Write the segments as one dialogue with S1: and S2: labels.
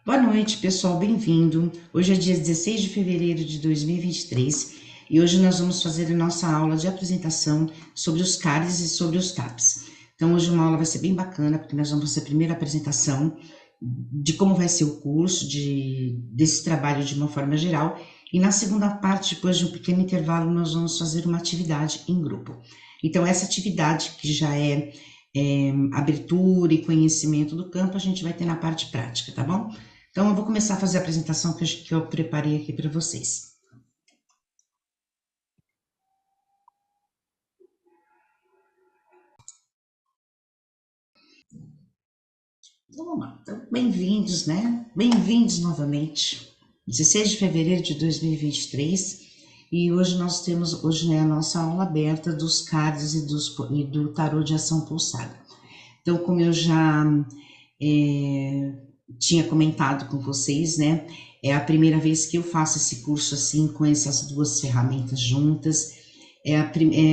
S1: Boa noite, pessoal, bem-vindo. Hoje é dia 16 de fevereiro de 2023 e hoje nós vamos fazer a nossa aula de apresentação sobre os CARDs e sobre os TAPs. Então, hoje uma aula vai ser bem bacana, porque nós vamos fazer a primeira apresentação de como vai ser o curso, desse trabalho de uma forma geral, e na segunda parte, depois de um pequeno intervalo, nós vamos fazer uma atividade em grupo. Então, essa atividade, que já é abertura e conhecimento do campo, a gente vai ter na parte prática, tá bom? Então, eu vou começar a fazer a apresentação que eu preparei aqui para vocês. Então, vamos lá. Então, bem-vindos, né? Bem-vindos novamente. 16 de fevereiro de 2023 e hoje nós temos a nossa aula aberta dos cards e do tarô de ação pulsada. Então, como eu já tinha comentado com vocês, né? É a primeira vez que eu faço esse curso assim, com essas duas ferramentas juntas.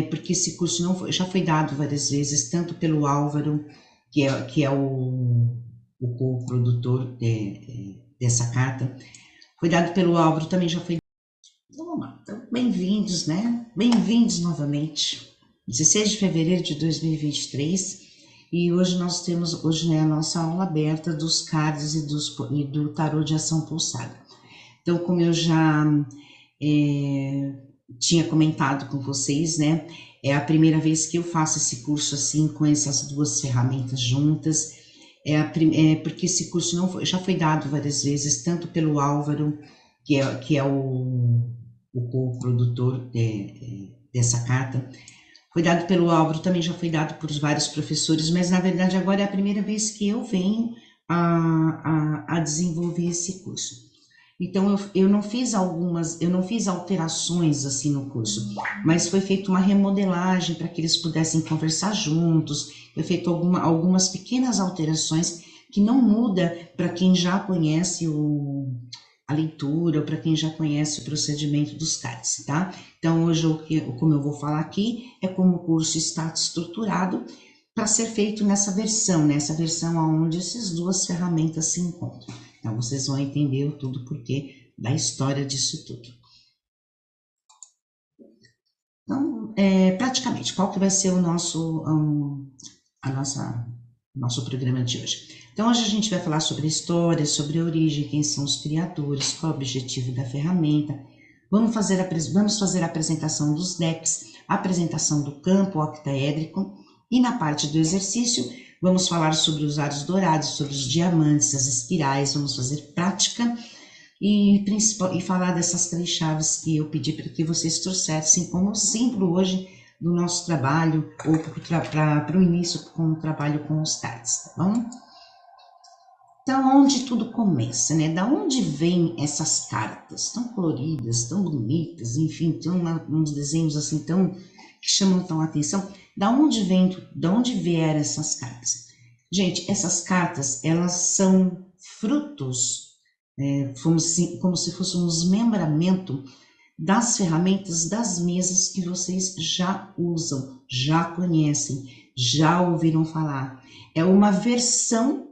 S1: Porque esse curso já foi dado várias vezes, tanto pelo Álvaro, que é o co-produtor dessa carta. Foi dado pelo Álvaro, também já foi. Então, vamos lá. Então, bem-vindos, né? Bem-vindos novamente. 16 de fevereiro de 2023 e hoje nós temos a nossa aula aberta dos cards e do tarô de ação pulsada. Então, como eu já tinha comentado com vocês, né? É a primeira vez que eu faço esse curso assim, com essas duas ferramentas juntas. Porque esse curso já foi dado várias vezes, tanto pelo Álvaro, que é o co-produtor dessa carta. Foi dado pelo Álvaro, também já foi dado por vários professores, mas na verdade agora é a primeira vez que eu venho a desenvolver esse curso. Então eu não fiz alterações assim no curso, mas foi feita uma remodelagem para que eles pudessem conversar juntos, foi feito algumas pequenas alterações que não muda para quem já conhece a leitura, ou para quem já conhece o procedimento dos cards, tá? Então hoje como eu vou falar aqui é como o curso está estruturado para ser feito nessa versão onde essas duas ferramentas se encontram. Então, vocês vão entender tudo porquê da história disso tudo. Então, praticamente, qual que vai ser o nosso programa de hoje? Então, hoje a gente vai falar sobre a história, sobre a origem, quem são os criadores, qual é o objetivo da ferramenta. Vamos fazer a apresentação dos decks, a apresentação do campo octaédrico, e na parte do exercício, vamos falar sobre os aros dourados, sobre os diamantes, as espirais, vamos fazer prática e falar dessas 3 chaves que eu pedi para que vocês trouxessem como símbolo hoje do nosso trabalho, ou para o início com o trabalho com os cards, tá bom? Então, onde tudo começa, né? Da onde vêm essas cartas tão coloridas, tão bonitas, enfim, uns desenhos assim tão que chamam tão a atenção? Da onde vieram essas cartas? Gente, essas cartas, elas são frutos, como se fosse um desmembramento das ferramentas das mesas que vocês já usam, já conhecem, já ouviram falar. É uma versão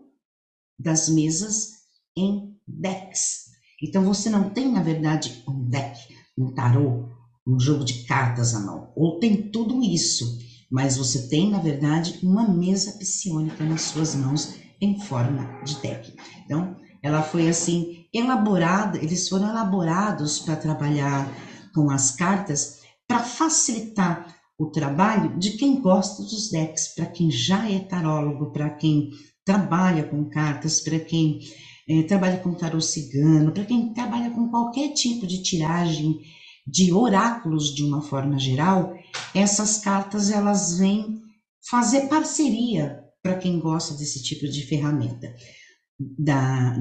S1: das mesas em decks. Então você não tem, na verdade, um deck, um tarô, um jogo de cartas à mão, ou tem tudo isso, mas você tem, na verdade, uma mesa psionica nas suas mãos em forma de deck. Então, ela foi assim elaborada, eles foram elaborados para trabalhar com as cartas para facilitar o trabalho de quem gosta dos decks, para quem já é tarólogo, para quem trabalha com cartas, para quem trabalha com tarô cigano, para quem trabalha com qualquer tipo de tiragem de oráculos de uma forma geral, essas cartas elas vêm fazer parceria para quem gosta desse tipo de ferramenta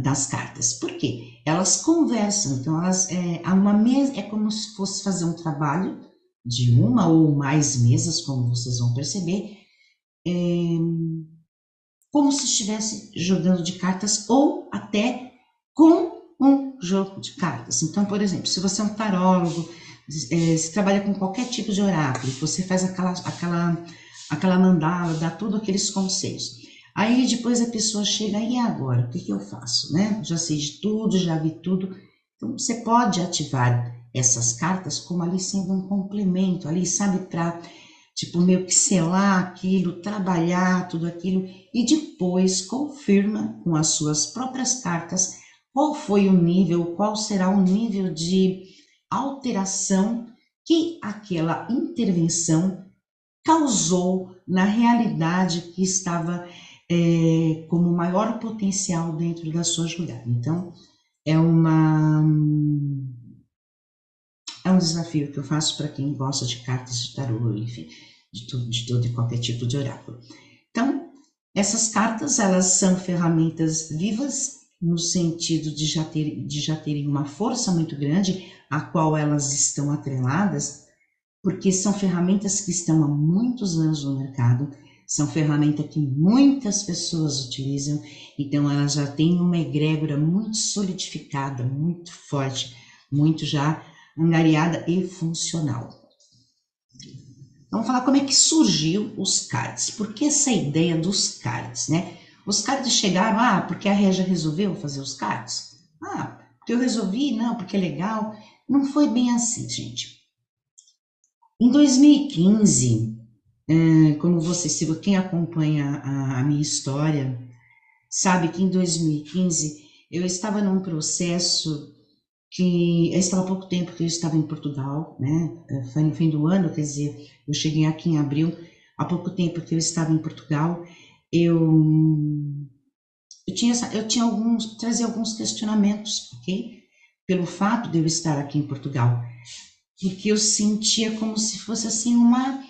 S1: das cartas. Por quê? Elas conversam, então é como se fosse fazer um trabalho de uma ou mais mesas, como vocês vão perceber, como se estivesse jogando de cartas ou até com um jogo de cartas. Então, por exemplo, se você é um tarólogo, se trabalha com qualquer tipo de oráculo, você faz aquela mandala, dá tudo aqueles conselhos. Aí depois a pessoa chega, e agora? O que que eu faço, né? Já sei de tudo, já vi tudo. Então você pode ativar essas cartas como ali sendo um complemento, ali, sabe, para tipo meio que selar aquilo, trabalhar tudo aquilo e depois confirma com as suas próprias cartas qual foi o nível, qual será o nível de alteração que aquela intervenção causou na realidade que estava como maior potencial dentro da sua jogada. Então, é uma é um desafio que eu faço para quem gosta de cartas de tarô, enfim, de todo e qualquer tipo de oráculo. Então, essas cartas, elas são ferramentas vivas no sentido de já terem uma força muito grande, a qual elas estão atreladas, porque são ferramentas que estão há muitos anos no mercado, são ferramentas que muitas pessoas utilizam, então elas já têm uma egrégora muito solidificada, muito forte, muito já angariada e funcional. Vamos falar como é que surgiu os cards. Por que essa ideia dos cards, né? Os cards chegaram, porque a Régia resolveu fazer os cards? Porque eu resolvi? Não, porque é legal. Não foi bem assim, gente. Em 2015, como você, se quem acompanha a minha história, sabe que em 2015 eu estava num processo que eu estava há pouco tempo que eu estava em Portugal, né? Foi no fim do ano, quer dizer, eu cheguei aqui em abril, há pouco tempo que eu estava em Portugal, eu, trazia alguns questionamentos, ok? Pelo fato de eu estar aqui em Portugal, porque eu sentia como se fosse assim uma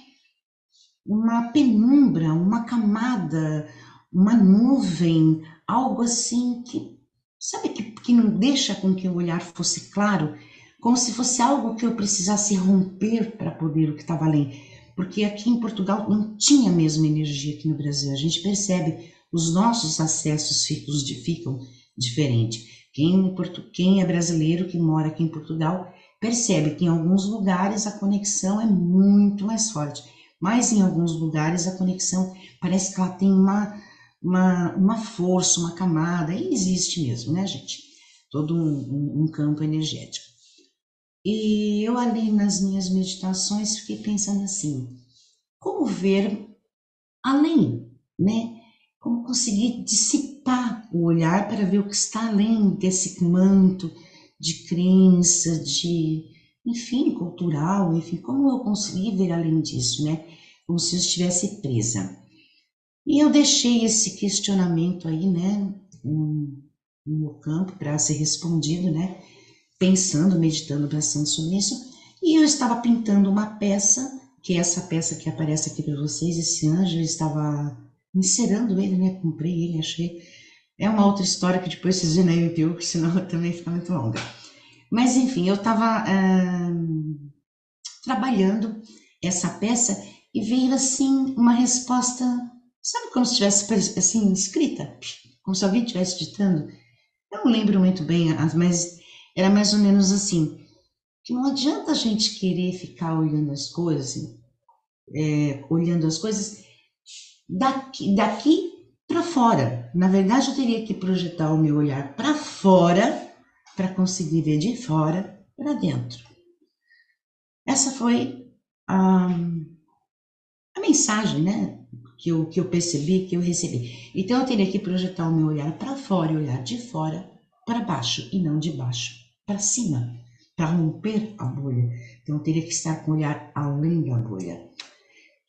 S1: penumbra, uma camada, uma nuvem, algo assim que, sabe, que não deixa com que o olhar fosse claro, como se fosse algo que eu precisasse romper para poder o que estava além. Porque aqui em Portugal não tinha a mesma energia que no Brasil. A gente percebe, os nossos acessos ficam diferentes. Quem é brasileiro que mora aqui em Portugal percebe que em alguns lugares a conexão é muito mais forte, mas em alguns lugares a conexão parece que ela tem uma força, uma camada, e existe mesmo, né, gente? Todo um campo energético. E eu ali nas minhas meditações fiquei pensando assim, como ver além, né? Como conseguir dissipar o olhar para ver o que está além desse manto de crença, enfim, cultural, enfim, como eu consegui ver além disso, né? Como se eu estivesse presa. E eu deixei esse questionamento aí, né, no meu campo para ser respondido, né? Pensando, meditando bastante sobre isso. E eu estava pintando uma peça, que é essa peça que aparece aqui para vocês, esse anjo, eu estava encerando ele, né? Comprei ele, achei. É uma outra história que depois vocês veem na YouTube, porque senão também fica muito longa. Mas enfim, eu estava trabalhando essa peça e veio assim uma resposta, sabe como se tivesse assim escrita, como se alguém estivesse ditando. Eu não lembro muito bem, mas era mais ou menos assim, que não adianta a gente querer ficar olhando as coisas, assim, olhando as coisas daqui para fora. Na verdade, eu teria que projetar o meu olhar para fora para conseguir ver de fora para dentro. Essa foi a mensagem, né? Que eu percebi, que eu recebi. Então eu teria que projetar o meu olhar para fora e olhar de fora para baixo e não de baixo para cima, para romper a bolha. Então eu teria que estar com o olhar além da bolha.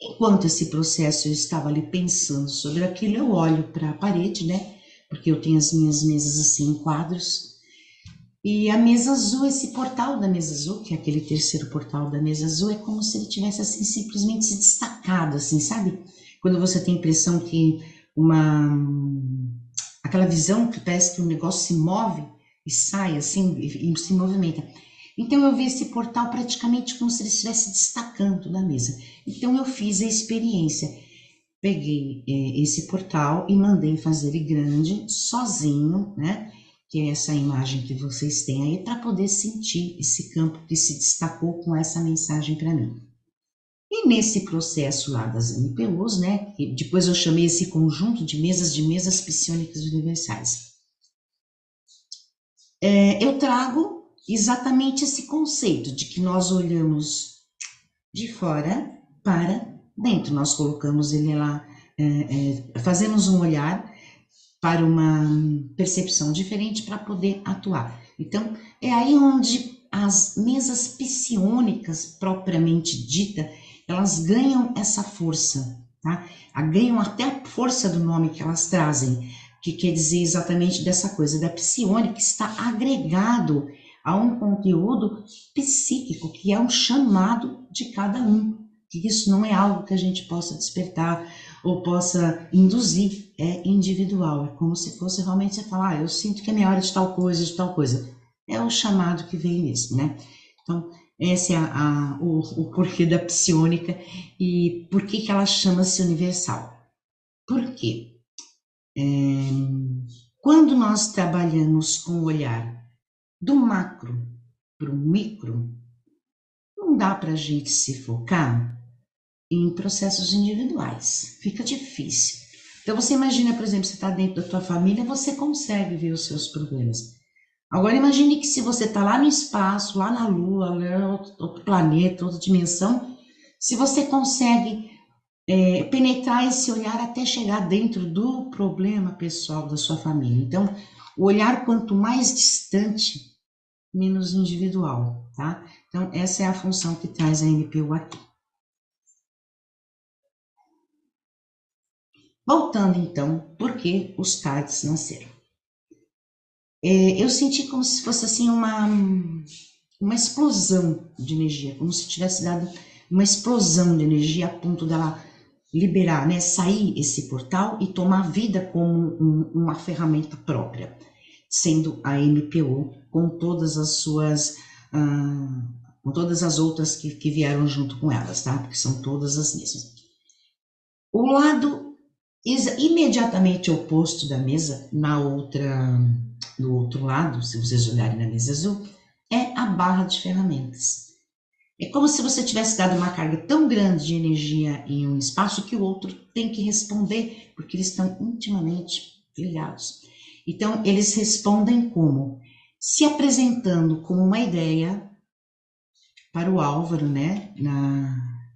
S1: Enquanto esse processo eu estava ali pensando sobre aquilo, eu olho para a parede, né? Porque eu tenho as minhas mesas assim em quadros. E a mesa azul, esse portal da mesa azul, que é aquele terceiro portal da mesa azul, é como se ele tivesse assim simplesmente se destacado, assim, sabe? Quando você tem a impressão que aquela visão que parece que o negócio se move e sai assim e se movimenta. Então eu vi esse portal praticamente como se ele estivesse destacando da mesa. Então eu fiz a experiência. Peguei esse portal e mandei fazer ele grande, sozinho, né? Que é essa imagem que vocês têm aí, para poder sentir esse campo que se destacou com essa mensagem para mim. E nesse processo lá das MPUs, né, que depois eu chamei esse conjunto de mesas psionicas universais, eu trago exatamente esse conceito de que nós olhamos de fora para dentro, nós colocamos ele lá, fazemos um olhar para uma percepção diferente para poder atuar. Então, é aí onde as mesas psiônicas propriamente dita, elas ganham essa força, tá? Ganham até a força do nome que elas trazem, que quer dizer exatamente dessa coisa da psiônica, que está agregado a um conteúdo psíquico, que é um chamado de cada um, que isso não é algo que a gente possa despertar ou possa induzir, é individual, é como se fosse realmente você falar, eu sinto que é minha hora de tal coisa, de tal coisa. É o chamado que vem mesmo, né? Então, esse é o porquê da psiônica e por que ela chama-se universal. Por quê? Quando nós trabalhamos com o olhar do macro para o micro, não dá para a gente se focar em processos individuais. Fica difícil. Então você imagina, por exemplo, você está dentro da tua família, você consegue ver os seus problemas. Agora imagine que se você está lá no espaço, lá na Lua, outro planeta, outra dimensão, se você consegue penetrar esse olhar até chegar dentro do problema pessoal da sua família. Então, o olhar quanto mais distante, menos individual, tá? Então, essa é a função que traz a NPU aqui. Voltando então, por que os cards nasceram? Eu senti como se fosse assim uma explosão de energia, como se tivesse dado uma explosão de energia a ponto dela liberar, né, sair esse portal e tomar vida como uma ferramenta própria, sendo a MPO com todas as suas, com todas as outras que vieram junto com elas, tá? Porque são todas as mesmas. O lado imediatamente oposto da mesa, no outro lado, se vocês olharem na mesa azul, é a barra de ferramentas. É como se você tivesse dado uma carga tão grande de energia em um espaço que o outro tem que responder, porque eles estão intimamente ligados. Então, eles respondem como? Se apresentando como uma ideia para o Álvaro, né?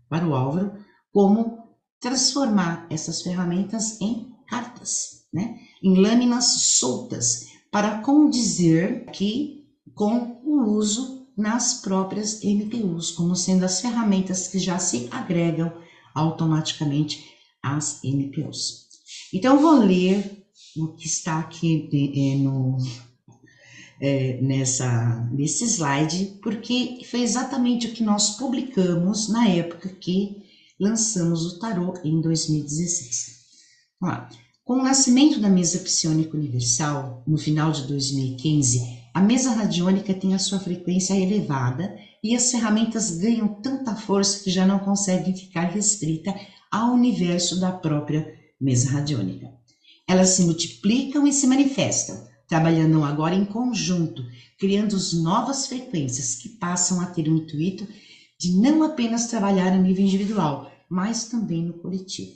S1: Para o Álvaro, como transformar essas ferramentas em cartas, né? Em lâminas soltas, para condizer aqui com o uso nas próprias MPUs, como sendo as ferramentas que já se agregam automaticamente às MPUs. Então, eu vou ler o que está aqui nesse slide, porque foi exatamente o que nós publicamos na época que lançamos o tarô em 2016. Vamos lá. Com o nascimento da mesa psiônica universal, no final de 2015, a mesa radiônica tem a sua frequência elevada e as ferramentas ganham tanta força que já não conseguem ficar restrita ao universo da própria mesa radiônica. Elas se multiplicam e se manifestam, trabalhando agora em conjunto, criando novas frequências que passam a ter o intuito de não apenas trabalhar a nível individual, mas também no coletivo,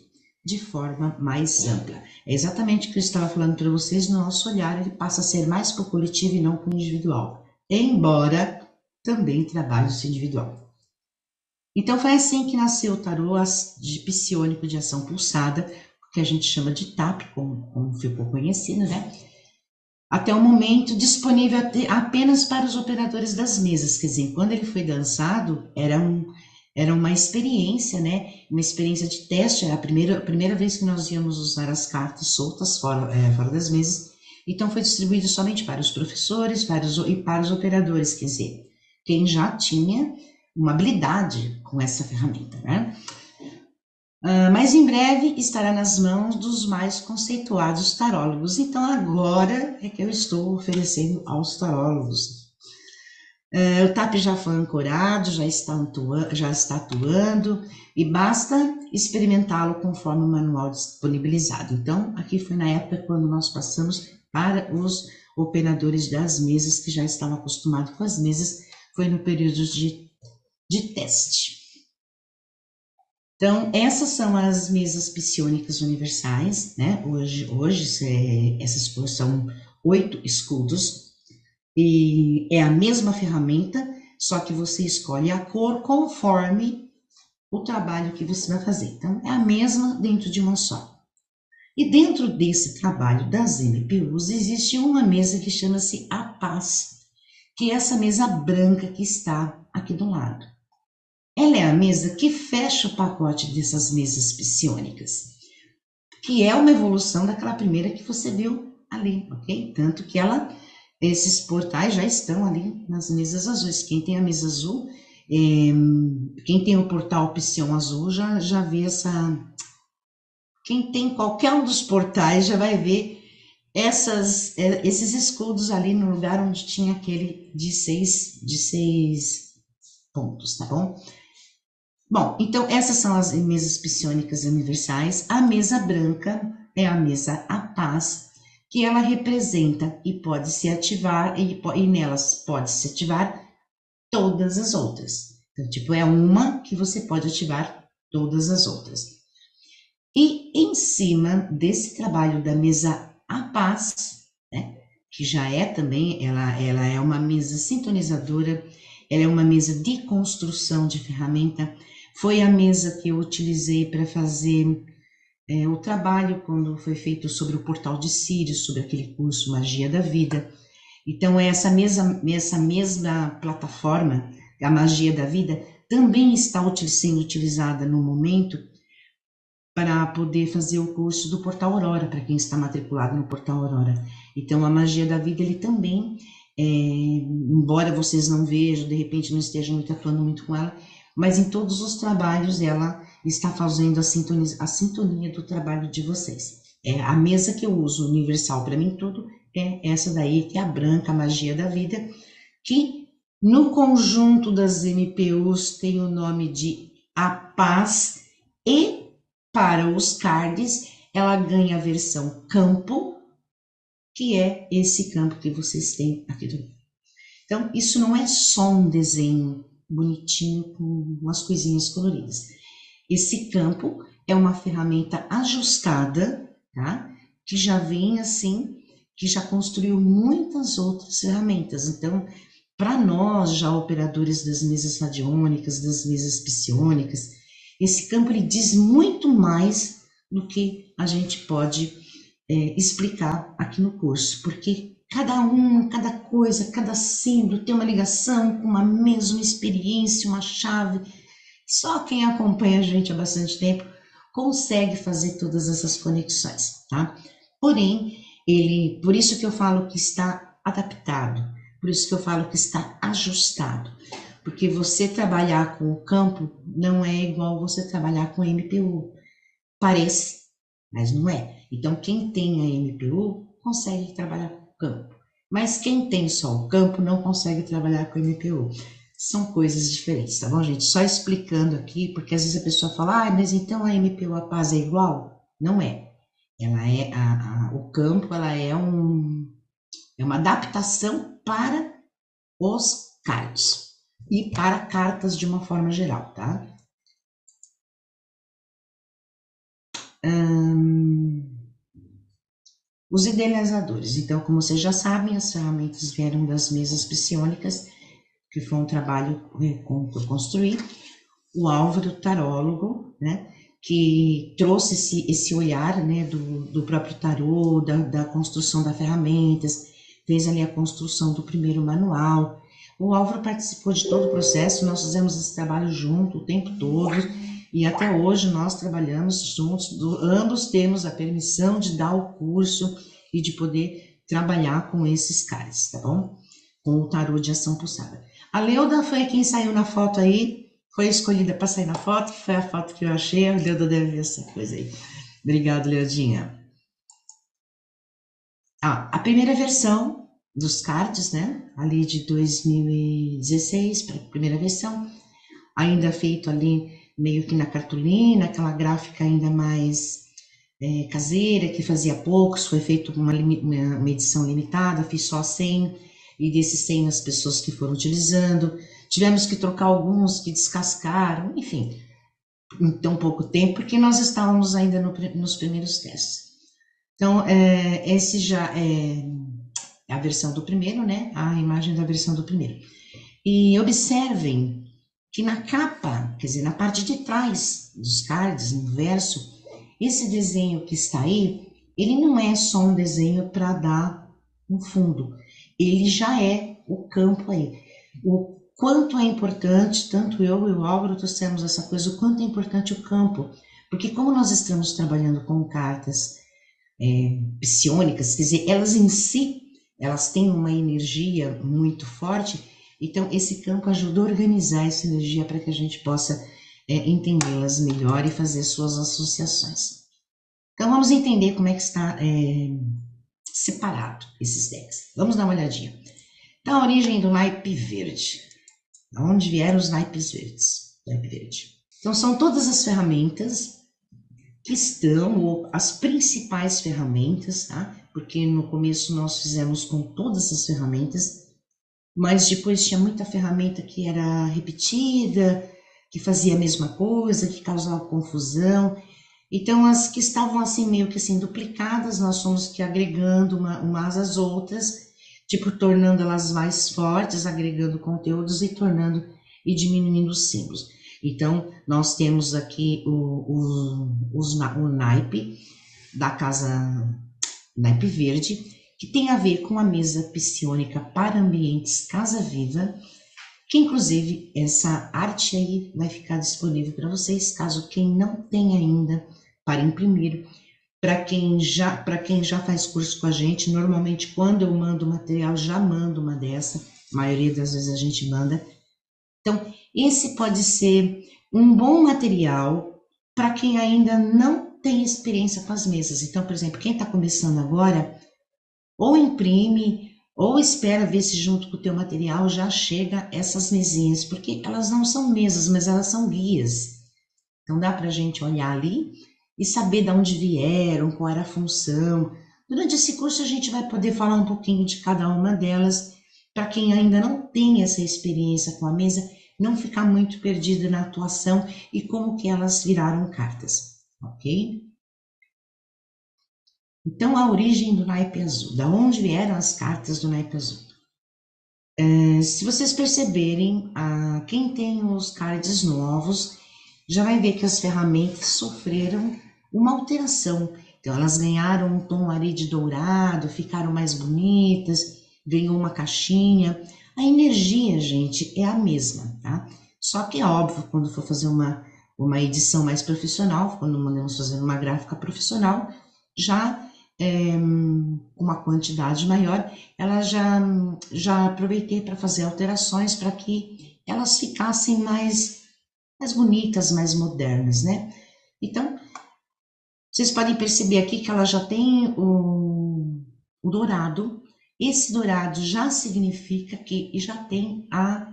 S1: de forma mais ampla. É exatamente o que eu estava falando para vocês, no nosso olhar ele passa a ser mais para o coletivo e não para o individual, embora também trabalhe-se individual. Então foi assim que nasceu o tarô de psiônico de ação pulsada, que a gente chama de TAP, como ficou conhecido, né? Até o momento disponível apenas para os operadores das mesas, quer dizer, quando ele foi lançado, era uma experiência, né? Uma experiência de teste, era a primeira vez que nós íamos usar as cartas soltas fora das mesas, então foi distribuído somente para os professores e para os operadores, quer dizer, quem já tinha uma habilidade com essa ferramenta, né? Mas em breve estará nas mãos dos mais conceituados tarólogos. Então agora é que eu estou oferecendo aos tarólogos. O TAP já foi ancorado, já está atuando e basta experimentá-lo conforme o manual disponibilizado. Então aqui foi na época quando nós passamos para os operadores das mesas que já estavam acostumados com as mesas, foi no período de teste. Então, essas são as mesas psiônicas universais, né? Hoje essas são 8 escudos, e é a mesma ferramenta, só que você escolhe a cor conforme o trabalho que você vai fazer. Então, é a mesma dentro de uma só. E dentro desse trabalho das MPUs, existe uma mesa que chama-se A Paz, que é essa mesa branca que está aqui do lado. Ela é a mesa que fecha o pacote dessas mesas psiônicas, que é uma evolução daquela primeira que você viu ali, ok? Tanto que esses portais já estão ali nas mesas azuis. Quem tem a mesa azul, quem tem o portal Psion azul já vê essa. Quem tem qualquer um dos portais já vai ver esses escudos ali no lugar onde tinha aquele de seis pontos, tá bom? Bom, então essas são as mesas psiônicas universais. A mesa branca é a mesa A Paz, que ela representa e pode se ativar, e nelas pode se ativar todas as outras. Então, tipo, é uma que você pode ativar todas as outras. E em cima desse trabalho da mesa A Paz, né, que já é também, ela é uma mesa sintonizadora, ela é uma mesa de construção de ferramenta, foi a mesa que eu utilizei para fazer o trabalho quando foi feito sobre o portal de Sírius, sobre aquele curso Magia da Vida. Então, essa mesma plataforma, a Magia da Vida, também está sendo utilizada no momento para poder fazer o curso do Portal Aurora, para quem está matriculado no Portal Aurora. Então, a Magia da Vida, ele também, embora vocês não vejam, de repente não estejam muito atuando muito com ela, mas em todos os trabalhos ela está fazendo a sintonia do trabalho de vocês. A mesa que eu uso, universal para mim tudo, é essa daí, que é a branca, a Magia da Vida, que no conjunto das MPUs tem o nome de A Paz, e para os cards, ela ganha a versão campo, que é esse campo que vocês têm aqui do lado. Então, isso não é só um desenho bonitinho com umas coisinhas coloridas. Esse campo é uma ferramenta ajustada, tá? Que já vem assim, que já construiu muitas outras ferramentas. Então, para nós, já operadores das mesas radiônicas, das mesas psiônicas, esse campo ele diz muito mais do que a gente pode explicar aqui no curso, porque cada coisa, cada símbolo tem uma ligação com uma mesma experiência, uma chave. Só quem acompanha a gente há bastante tempo consegue fazer todas essas conexões, tá? Porém, por isso que eu falo que está adaptado, por isso que eu falo que está ajustado, porque você trabalhar com o campo não é igual você trabalhar com MPU. Parece, mas não é. Então, quem tem a MPU consegue trabalhar com o campo, mas quem tem só o campo não consegue trabalhar com a MPU. São coisas diferentes, tá bom, gente? Só explicando aqui, porque às vezes a pessoa fala, mas então a MPU A Paz é igual? Não é. Ela é o campo, ela é uma adaptação para os cards e para cartas de uma forma geral, tá? Os idealizadores. Então, como vocês já sabem, as ferramentas vieram das mesas psiônicas, que foi um trabalho que eu construí. O Álvaro tarólogo, né, que trouxe esse olhar, né, do próprio tarô, da construção das ferramentas, fez ali a construção do primeiro manual. O Álvaro participou de todo o processo, nós fizemos esse trabalho junto o tempo todo, e até hoje nós trabalhamos juntos, ambos temos a permissão de dar o curso e de poder trabalhar com esses caras, tá bom? Com o tarô de ação pulsada. A Leuda foi quem saiu na foto aí, foi escolhida para sair na foto, que foi a foto que eu achei, a Leuda deve ver essa coisa aí. Obrigado, Leudinha. A primeira versão dos cards, né, ali de 2016, para a primeira versão, ainda feito ali meio que na cartolina, aquela gráfica ainda mais caseira, que fazia poucos, foi feito uma edição limitada, fiz só 100, e desses 100 as pessoas que foram utilizando, tivemos que trocar alguns que descascaram, enfim, em tão pouco tempo, porque nós estávamos ainda nos primeiros testes. Então, esse já é a versão do primeiro, né? A imagem da versão do primeiro. E observem que na capa, quer dizer, na parte de trás dos cards, no verso, esse desenho que está aí, ele não é só um desenho para dar um fundo, ele já é o campo aí. O quanto é importante, tanto eu e o Álvaro trouxemos essa coisa, o quanto é importante o campo, porque como nós estamos trabalhando com cartas psiônicas, quer dizer, elas em si, elas têm uma energia muito forte, então esse campo ajuda a organizar essa energia para que a gente possa entendê-las melhor e fazer suas associações. Então vamos entender como é que está separado esses decks. Vamos dar uma olhadinha. Então a origem do naipe verde. De onde vieram os naipes verdes? Naipe verde. Então são todas as ferramentas que estão, ou as principais ferramentas, tá? Porque no começo nós fizemos com todas as ferramentas, mas depois tinha muita ferramenta que era repetida, que fazia a mesma coisa, que causava confusão. Então, as que estavam assim, meio que assim, duplicadas, nós fomos que agregando umas às outras, tipo, tornando elas mais fortes, agregando conteúdos e tornando e diminuindo os símbolos. Então, nós temos aqui o naipe da casa naipe verde, que tem a ver com a mesa psiônica para ambientes Casa Viva, que inclusive essa arte aí vai ficar disponível para vocês, caso quem não tem ainda para imprimir. Para quem já faz curso com a gente, normalmente quando eu mando material, já mando uma dessa, a maioria das vezes a gente manda. Então, esse pode ser um bom material para quem ainda não tem experiência com as mesas. Então, por exemplo, quem está começando agora, ou imprime, ou espera ver se junto com o teu material já chega essas mesinhas, porque elas não são mesas, mas elas são guias. Então dá para a gente olhar ali e saber de onde vieram, qual era a função. Durante esse curso a gente vai poder falar um pouquinho de cada uma delas, para quem ainda não tem essa experiência com a mesa, não ficar muito perdido na atuação e como que elas viraram cartas, ok? Então, a origem do naipe azul, da onde vieram as cartas do naipe azul? Se vocês perceberem, quem tem os cards novos, já vai ver que as ferramentas sofreram uma alteração. Então, elas ganharam um tom ali de dourado, ficaram mais bonitas, ganhou uma caixinha. A energia, gente, é a mesma, tá? Só que é óbvio, quando for fazer uma edição mais profissional, quando mandamos fazer uma gráfica profissional, já uma quantidade maior, ela já aproveitei para fazer alterações para que elas ficassem mais bonitas, mais modernas, né? Então, vocês podem perceber aqui que ela já tem o dourado. Esse dourado já significa que já tem a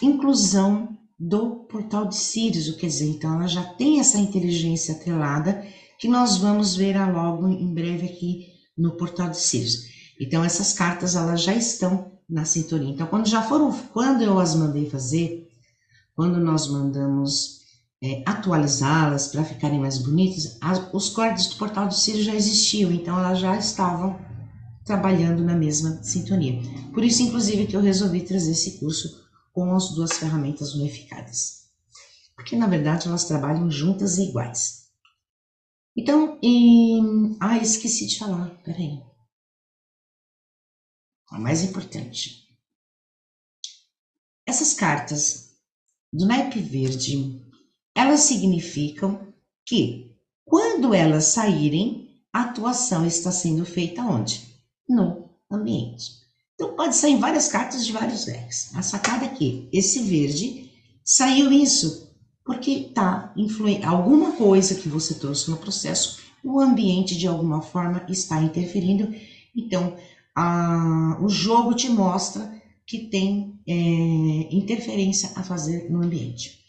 S1: inclusão do portal de Sírius, quer dizer, então ela já tem essa inteligência atrelada que nós vamos ver logo em breve aqui no portal de Sírius. Então essas cartas elas já estão na sintonia. Então quando eu as mandei fazer, quando nós mandamos atualizá-las para ficarem mais bonitas, os códigos do portal de Sírius já existiam, então elas já estavam trabalhando na mesma sintonia. Por isso, inclusive, que eu resolvi trazer esse curso com as duas ferramentas unificadas. Porque, na verdade, elas trabalham juntas e iguais. Então, esqueci de falar, peraí. A mais importante. Essas cartas do naipe verde, elas significam que, quando elas saírem, a atuação está sendo feita onde? No ambiente. Então, pode sair várias cartas de vários decks. A sacada aqui, esse verde, saiu isso, porque tá alguma coisa que você trouxe no processo, o ambiente de alguma forma está interferindo. Então, o jogo te mostra que tem interferência a fazer no ambiente.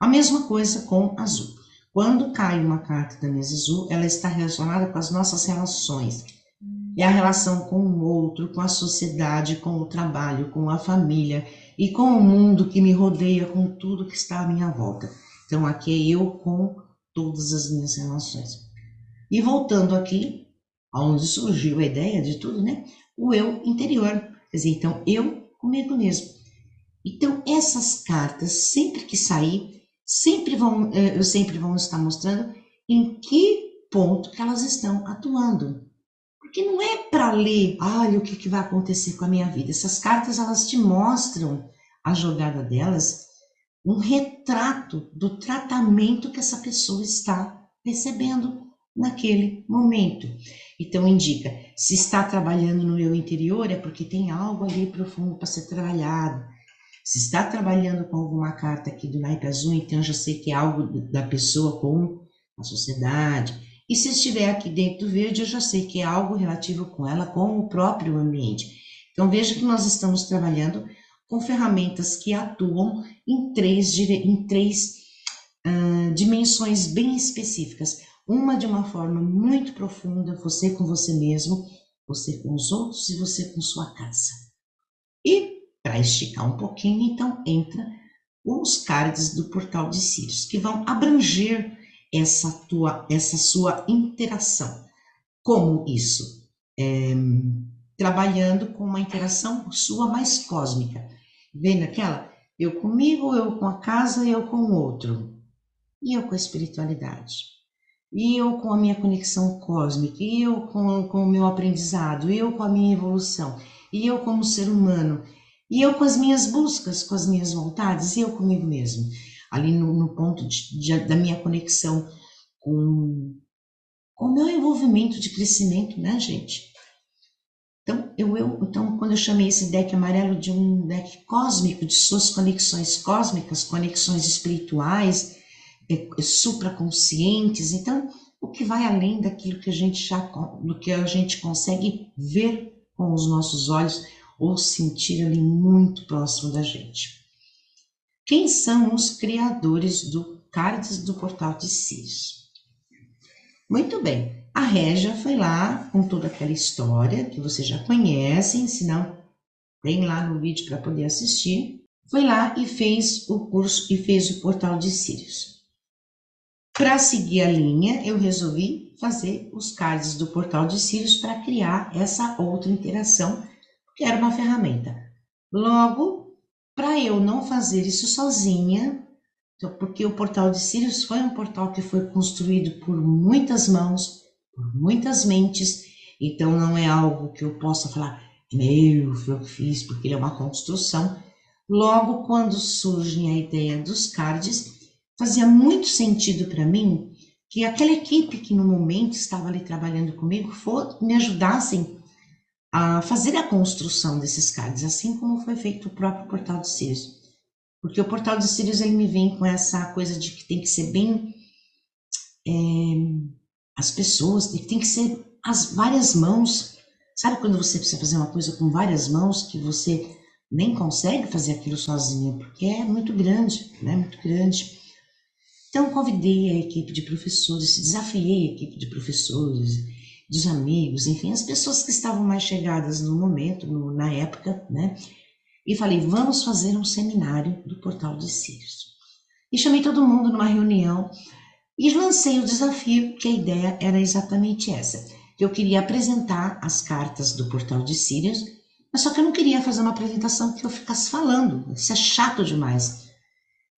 S1: A mesma coisa com azul. Quando cai uma carta da mesa azul, ela está relacionada com as nossas relações. É a relação com o outro, com a sociedade, com o trabalho, com a família e com o mundo que me rodeia, com tudo que está à minha volta. Então, aqui é eu com todas as minhas relações. E voltando aqui, onde surgiu a ideia de tudo, né? O eu interior. Quer dizer, então, eu comigo mesmo. Então, essas cartas, sempre que sair, eu sempre vou estar mostrando em que ponto que elas estão atuando. Porque não é para ler, olha o que vai acontecer com a minha vida. Essas cartas, elas te mostram a jogada delas, um retrato do tratamento que essa pessoa está recebendo naquele momento. Então indica, se está trabalhando no eu interior é porque tem algo ali profundo para ser trabalhado. Se está trabalhando com alguma carta aqui do naipe azul, então já sei que é algo da pessoa com a sociedade. E se estiver aqui dentro do verde, eu já sei que é algo relativo com ela, com o próprio ambiente. Então veja que nós estamos trabalhando com ferramentas que atuam em três dimensões bem específicas. Uma de uma forma muito profunda, você com você mesmo, você com os outros e você com sua casa. E para esticar um pouquinho, então entra os cards do portal de Sirius, que vão abranger essa sua interação. Como isso? Trabalhando com uma interação sua mais cósmica. Vendo aquela? Eu comigo, eu com a casa, eu com o outro. E eu com a espiritualidade. E eu com a minha conexão cósmica. E eu com o meu aprendizado. E eu com a minha evolução. E eu como ser humano. E eu com as minhas buscas, com as minhas vontades. E eu comigo mesmo. Ali no ponto da minha conexão com o meu envolvimento de crescimento, né, gente? Então, quando eu chamei esse deck amarelo de um deck cósmico, de suas conexões cósmicas, conexões espirituais, supraconscientes, então, o que vai além daquilo que do que a gente consegue ver com os nossos olhos ou sentir ali muito próximo da gente. Quem são os criadores do Cards do Portal de Sirius? Muito bem. A Régia foi lá com toda aquela história que vocês já conhecem, se não, tem lá no vídeo para poder assistir. Foi lá e fez o curso e fez o portal de Sirius. Para seguir a linha, eu resolvi fazer os cards do portal de Sirius para criar essa outra interação, que era uma ferramenta. Logo, para eu não fazer isso sozinha, porque o portal de Sirius foi um portal que foi construído por muitas mãos, por muitas mentes, então não é algo que eu possa falar, foi eu que fiz, porque ele é uma construção. Logo, quando surge a ideia dos cards, fazia muito sentido para mim que aquela equipe que no momento estava ali trabalhando comigo me ajudassem a fazer a construção desses cards, assim como foi feito o próprio portal de Sirius. Porque o portal de Sirius ele me vem com essa coisa de que tem que ser bem as pessoas, tem que ser as várias mãos. Sabe quando você precisa fazer uma coisa com várias mãos que você nem consegue fazer aquilo sozinho, porque é muito grande, né? Muito grande. Então convidei a equipe de professores, desafiei a equipe de professores, dos amigos, enfim, as pessoas que estavam mais chegadas no momento, na época, né? E falei, vamos fazer um seminário do Portal de Sirius. E chamei todo mundo numa reunião e lancei o desafio, que a ideia era exatamente essa. Eu queria apresentar as cartas do Portal de Sirius, mas só que eu não queria fazer uma apresentação que eu ficasse falando, isso é chato demais.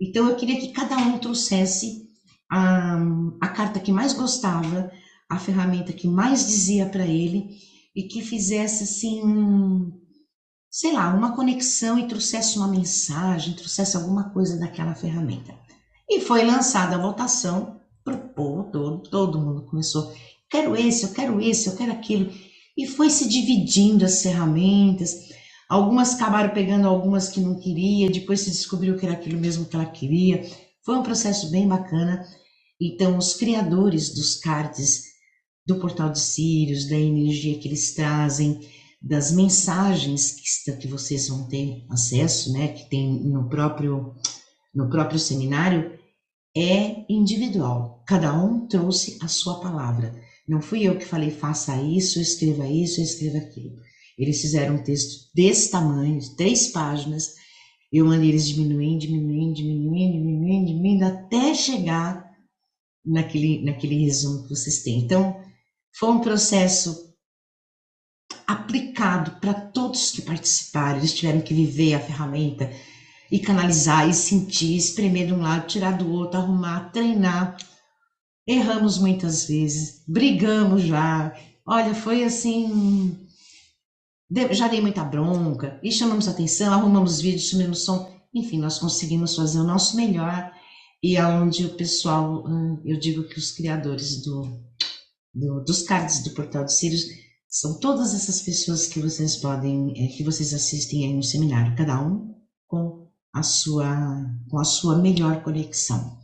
S1: Então eu queria que cada um trouxesse a carta que mais gostava, a ferramenta que mais dizia para ele e que fizesse assim, sei lá, uma conexão e trouxesse uma mensagem, trouxesse alguma coisa daquela ferramenta. E foi lançada a votação para o povo todo mundo começou, quero esse, eu quero esse, eu quero aquilo. E foi se dividindo as ferramentas, algumas acabaram pegando algumas que não queria, depois se descobriu que era aquilo mesmo que ela queria. Foi um processo bem bacana. Então, os criadores dos cards do Portal de Sirius, da energia que eles trazem, das mensagens que vocês vão ter acesso, né, que tem no próprio seminário, é individual. Cada um trouxe a sua palavra. Não fui eu que falei, faça isso, escreva aquilo. Eles fizeram um texto desse tamanho, de 3 páginas, Eu mandei eles diminuindo, até chegar naquele resumo que vocês têm. Então, foi um processo aplicado para todos que participaram. Eles tiveram que viver a ferramenta e canalizar, e sentir, espremer de um lado, tirar do outro, arrumar, treinar. Erramos muitas vezes, brigamos já. Olha, foi assim, já dei muita bronca, e chamamos atenção, arrumamos vídeos, sumimos som. Enfim, nós conseguimos fazer o nosso melhor, e aonde o pessoal, eu digo que os criadores dos cards do Portal de Sirius são todas essas pessoas que vocês podem, que vocês assistem aí no seminário, cada um com a sua melhor conexão.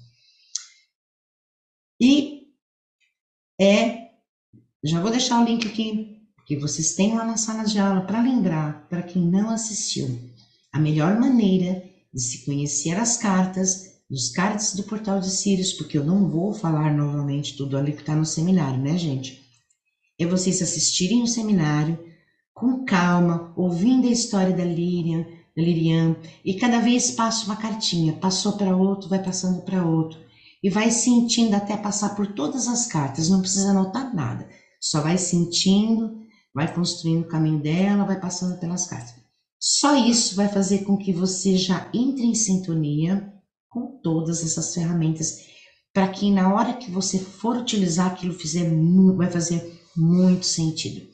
S1: E já vou deixar o link aqui, que vocês têm lá na sala de aula, para lembrar, para quem não assistiu, a melhor maneira de se conhecer as cartas, os cards do Portal de Sirius, porque eu não vou falar novamente tudo ali que está no seminário, né, gente? É vocês assistirem o seminário com calma, ouvindo a história da Lirian, e cada vez passa uma cartinha, passou para outro, vai passando para outro, e vai sentindo até passar por todas as cartas, não precisa anotar nada, só vai sentindo, vai construindo o caminho dela, vai passando pelas cartas. Só isso vai fazer com que você já entre em sintonia com todas essas ferramentas, para que na hora que você for utilizar aquilo, vai fazer muito sentido.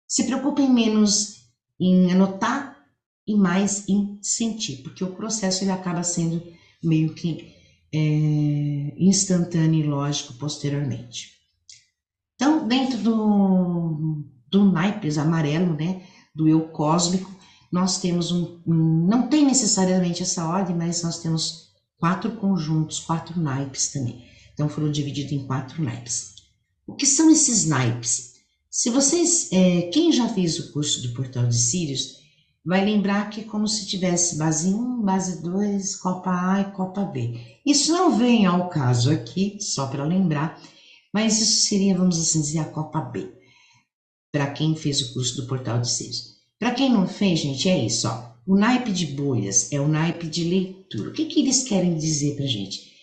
S1: Se preocupem menos em anotar e mais em sentir, porque o processo ele acaba sendo meio que instantâneo e lógico posteriormente. Então, dentro do naipes amarelo, né, do eu cósmico, nós temos não tem necessariamente essa ordem, mas nós temos 4 conjuntos, 4 naipes também. Então, foram divididos em 4 naipes. O que são esses naipes? Se vocês, quem já fez o curso do Portal de Sirius, vai lembrar que é como se tivesse base 1, base 2, Copa A e Copa B. Isso não vem ao caso aqui, só para lembrar, mas isso seria, vamos assim dizer, a Copa B, para quem fez o curso do Portal de Sirius. Para quem não fez, gente, é isso, ó. O naipe de bolhas é o naipe de leitura. O que eles querem dizer para gente?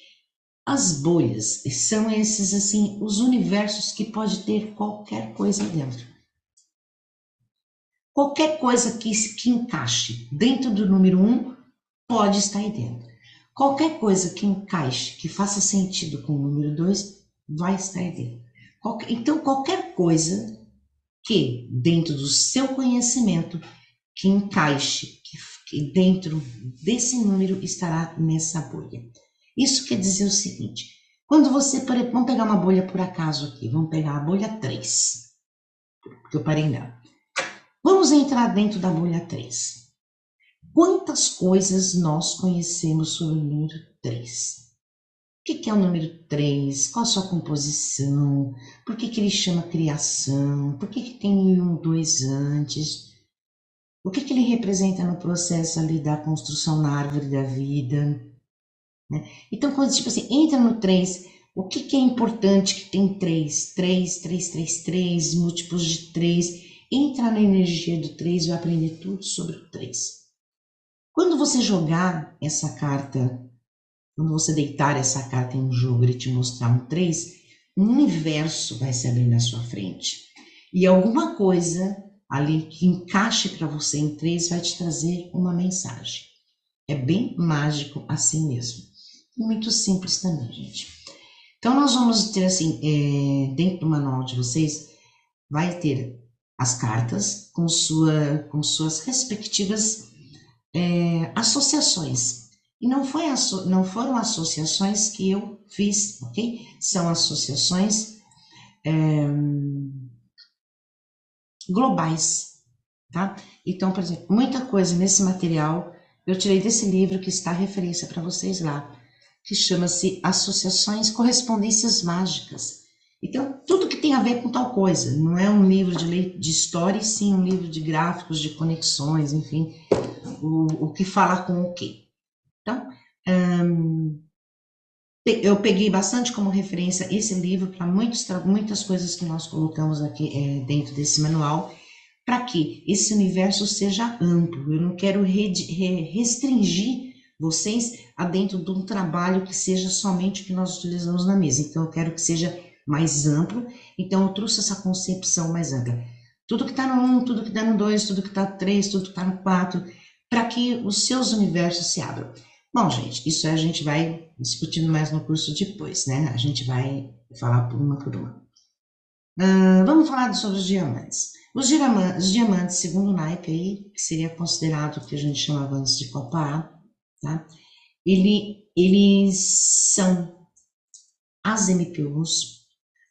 S1: As bolhas são esses, assim, os universos que pode ter qualquer coisa dentro. Qualquer coisa que encaixe dentro do número 1 pode estar aí dentro. Qualquer coisa que encaixe, que faça sentido com o número 2, vai estar aí dentro. Então, qualquer coisa que, dentro do seu conhecimento, que encaixe, que dentro desse número estará nessa bolha. Isso quer dizer o seguinte, quando você, vamos pegar uma bolha por acaso aqui, vamos pegar a bolha 3, porque eu parei nela. Vamos entrar dentro da bolha 3. Quantas coisas nós conhecemos sobre o número 3? O que é o número 3? Qual a sua composição? Por que ele chama criação? Por que tem 1, 2 antes? O que ele representa no processo ali da construção na árvore da vida? Né? Então, quando tipo assim, entra no 3, o que é importante que tem 3? 3, 3, 3, 3, múltiplos de 3. Entra na energia do 3 e vai aprender tudo sobre o 3. Quando você jogar essa carta, quando você deitar essa carta em um jogo e te mostrar um 3, um universo vai se abrir na sua frente. E alguma coisa ali que encaixe para você em 3 vai te trazer uma mensagem. É bem mágico assim mesmo. E muito simples também, gente. Então, nós vamos ter assim, dentro do manual de vocês, vai ter as cartas com suas respectivas associações. E não foram associações que eu fiz, ok? São associações globais, tá? Então, por exemplo, muita coisa nesse material eu tirei desse livro que está a referência para vocês lá, que chama-se Associações Correspondências Mágicas. Então, tudo que tem a ver com tal coisa, não é um livro de história, e sim um livro de gráficos, de conexões, enfim, o que falar com o quê. Então, eu peguei bastante como referência esse livro para muitas coisas que nós colocamos aqui dentro desse manual, para que esse universo seja amplo. Eu não quero restringir vocês a dentro de um trabalho que seja somente o que nós utilizamos na mesa. Então, eu quero que seja mais amplo. Então, eu trouxe essa concepção mais ampla. Tudo que está no 1, tudo que está no 2, tudo que está no 3, tudo que está no 4, para que os seus universos se abram. Bom, gente, isso a gente vai discutindo mais no curso depois, né? A gente vai falar por uma por uma. Vamos falar sobre os diamantes. Os diamantes, segundo o naipe aí, que seria considerado o que a gente chamava antes de Copa A, tá? Eles são as MPUs,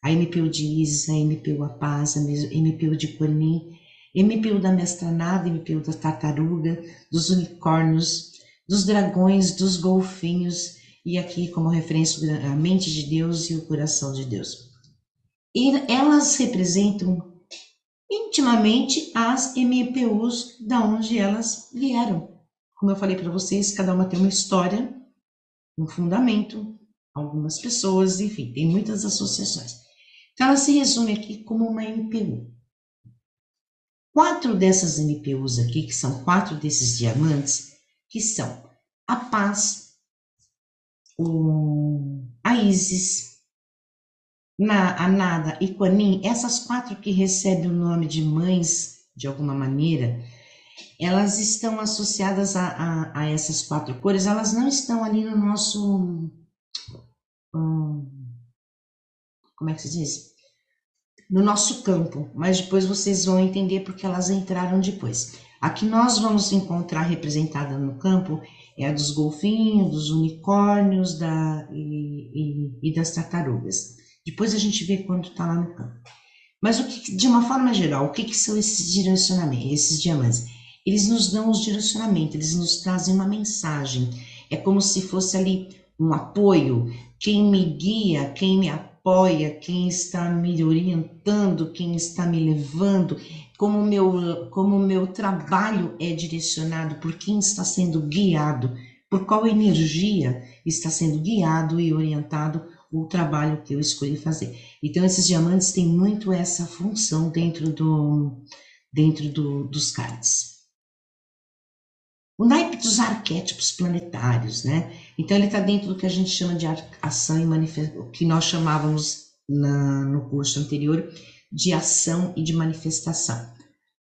S1: a MPU de Isis, a MPU A Paz, a MPU de Quanin, MPU da Mestranada, MPU da Tartaruga, dos unicórnios, dos dragões, dos golfinhos, e aqui como referência a mente de Deus e o coração de Deus. E elas representam intimamente as MPUs da onde elas vieram. Como eu falei para vocês, cada uma tem uma história, um fundamento, algumas pessoas, enfim, tem muitas associações. Então, ela se resume aqui como uma MPU. 4 dessas MPUs aqui, que são 4 desses diamantes, que são a Paz, a Isis, a Nada e Quanin, essas 4 que recebem o nome de mães, de alguma maneira, elas estão associadas a essas 4 cores, elas não estão ali no nosso... como é que se diz? No nosso campo, mas depois vocês vão entender porque elas entraram depois. A que nós vamos encontrar representada no campo é a dos golfinhos, dos unicórnios e das tartarugas. Depois a gente vê quando está lá no campo. Mas de uma forma geral, o que são esses direcionamentos, esses diamantes? Eles nos dão os direcionamentos, eles nos trazem uma mensagem. É como se fosse ali um apoio, quem me guia, quem me apoia, quem está me orientando, quem está me levando, como o meu trabalho é direcionado, por quem está sendo guiado, por qual energia está sendo guiado e orientado o trabalho que eu escolhi fazer. Então, esses diamantes têm muito essa função dentro dos cards. O naipe dos arquétipos planetários, né? Então, ele está dentro do que a gente chama de ação e manifestação, que nós chamávamos no curso anterior de ação e de manifestação.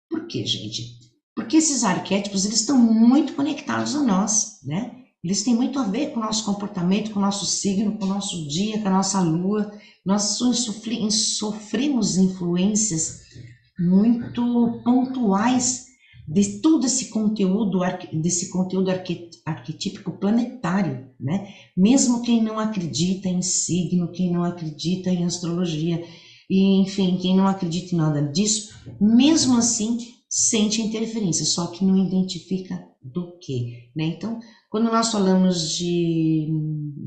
S1: Por quê, gente? Porque esses arquétipos, eles estão muito conectados a nós, né? Eles têm muito a ver com o nosso comportamento, com o nosso signo, com o nosso dia, com a nossa lua. Nós sofremos influências muito pontuais de todo esse conteúdo arquetípico planetário, né? Mesmo quem não acredita em signo, quem não acredita em astrologia, e enfim, quem não acredita em nada disso, mesmo assim sente interferência, só que não identifica do que, né? Então, quando nós falamos de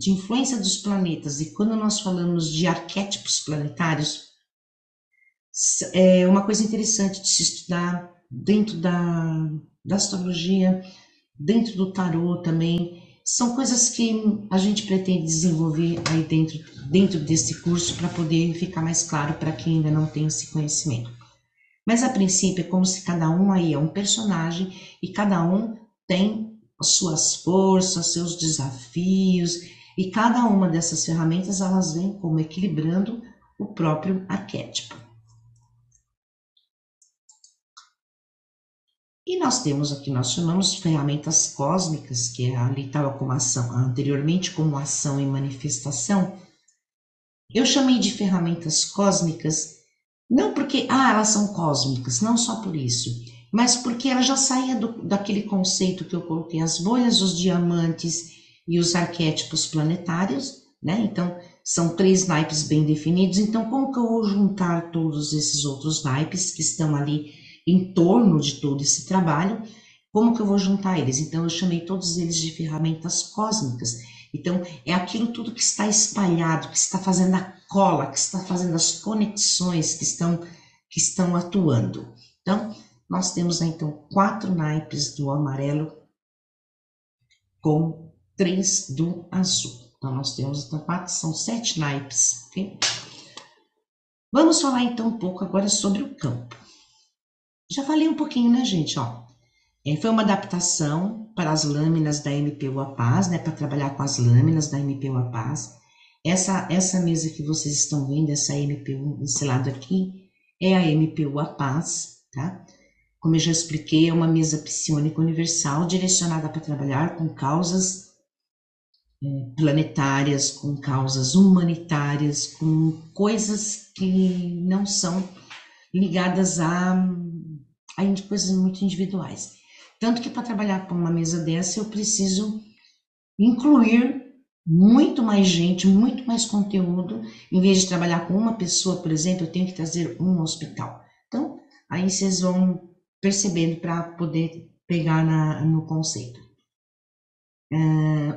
S1: influência dos planetas e quando nós falamos de arquétipos planetários, é uma coisa interessante de se estudar dentro da astrologia, dentro do tarô também. São coisas que a gente pretende desenvolver aí dentro desse curso para poder ficar mais claro para quem ainda não tem esse conhecimento. Mas a princípio é como se cada um aí é um personagem e cada um tem as suas forças, seus desafios, e cada uma dessas ferramentas elas vêm como equilibrando o próprio arquétipo. E nós temos aqui, nós chamamos de ferramentas cósmicas, que ali estava como ação, anteriormente como ação e manifestação. Eu chamei de ferramentas cósmicas, não porque, elas são cósmicas, não só por isso, mas porque ela já saía daquele conceito que eu coloquei, as bolhas, os diamantes e os arquétipos planetários, né? Então, são 3 naipes bem definidos, então como que eu vou juntar todos esses outros naipes que estão ali em torno de todo esse trabalho, como que eu vou juntar eles? Então, eu chamei todos eles de ferramentas cósmicas. Então, é aquilo tudo que está espalhado, que está fazendo a cola, que está fazendo as conexões, que estão atuando. Então, nós temos, então, 4 naipes do amarelo com 3 do azul. Então, nós temos, então, 4, são 7 naipes, ok? Vamos falar, então, um pouco agora sobre o campo. Já falei um pouquinho, né, gente? Ó, foi uma adaptação para as lâminas da MPU A Paz, né, para trabalhar com as lâminas da MPU A Paz. Essa mesa que vocês estão vendo, essa MPU, esse lado aqui, é a MPU A Paz, tá? Como eu já expliquei, é uma mesa psiônica universal direcionada para trabalhar com causas planetárias, com causas humanitárias, com coisas que não são ligadas a coisas muito individuais. Tanto que para trabalhar com uma mesa dessa eu preciso incluir muito mais gente, muito mais conteúdo. Em vez de trabalhar com uma pessoa, por exemplo, eu tenho que trazer um hospital. Então, aí vocês vão percebendo para poder pegar no conceito.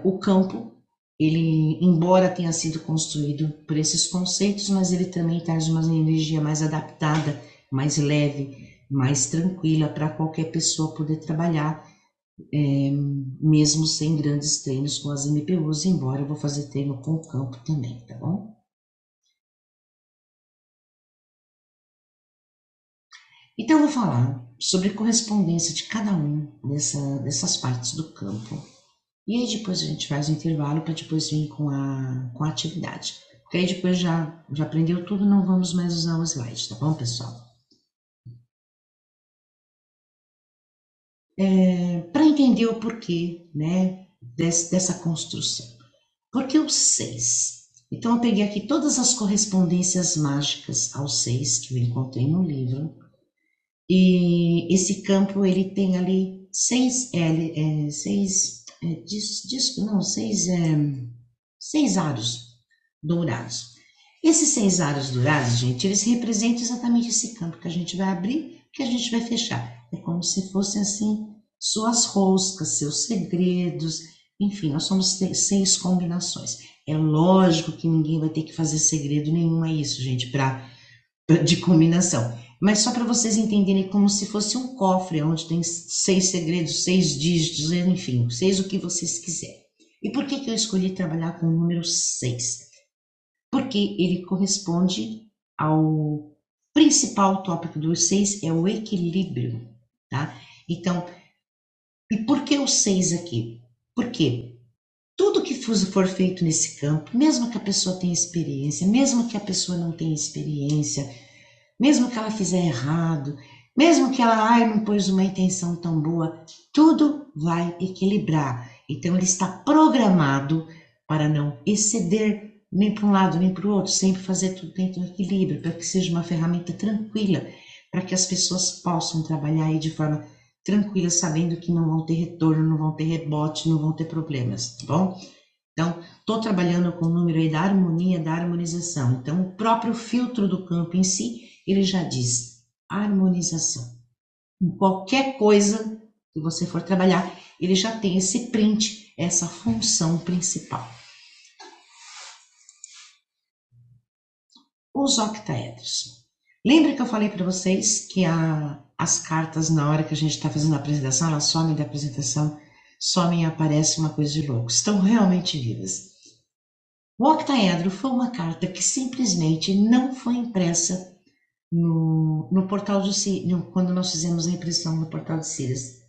S1: O campo, ele, embora tenha sido construído por esses conceitos, mas ele também traz uma energia mais adaptada, mais leve, mais tranquila para qualquer pessoa poder trabalhar, mesmo sem grandes treinos com as MPUs, embora eu vou fazer treino com o campo também, tá bom? Então eu vou falar sobre a correspondência de cada um dessas partes do campo. E aí depois a gente faz o intervalo para depois vir com a atividade. Porque aí depois já aprendeu tudo, não vamos mais usar o slide, tá bom, pessoal? Para entender o porquê, né, dessa construção. Porque o 6? Então eu peguei aqui todas as correspondências mágicas ao 6 que eu encontrei no livro. E esse campo ele tem ali seis aros dourados. Esses 6 aros dourados, gente, eles representam exatamente esse campo que a gente vai abrir, que a gente vai fechar. É como se fossem assim suas roscas, seus segredos, enfim, nós somos 6 combinações. É lógico que ninguém vai ter que fazer segredo nenhum, é isso, gente, de combinação. Mas só para vocês entenderem como se fosse um cofre, onde tem 6 segredos, 6 dígitos, enfim, 6 o que vocês quiserem. E por que eu escolhi trabalhar com o número 6? Porque ele corresponde ao principal tópico do 6, é o equilíbrio, tá? Então, e por que o 6 aqui? Porque tudo que for feito nesse campo, mesmo que a pessoa tenha experiência, mesmo que a pessoa não tenha experiência, mesmo que ela fizer errado, mesmo que ela não pôs uma intenção tão boa, tudo vai equilibrar. Então ele está programado para não exceder nem para um lado nem para o outro, sempre fazer tudo dentro do equilíbrio, para que seja uma ferramenta tranquila, para que as pessoas possam trabalhar aí de forma tranquila, sabendo que não vão ter retorno, não vão ter rebote, não vão ter problemas, tá bom? Então, estou trabalhando com o número aí da harmonia, da harmonização. Então, o próprio filtro do campo em si, ele já diz harmonização. Em qualquer coisa que você for trabalhar, ele já tem esse print, essa função principal. Os octaedros. Lembra que eu falei para vocês que as cartas, na hora que a gente está fazendo a apresentação, elas somem da apresentação, somem e aparece uma coisa de louco. Estão realmente vivas. O octaedro foi uma carta que simplesmente não foi impressa no portal do Sirius, quando nós fizemos a impressão no portal de Sirius.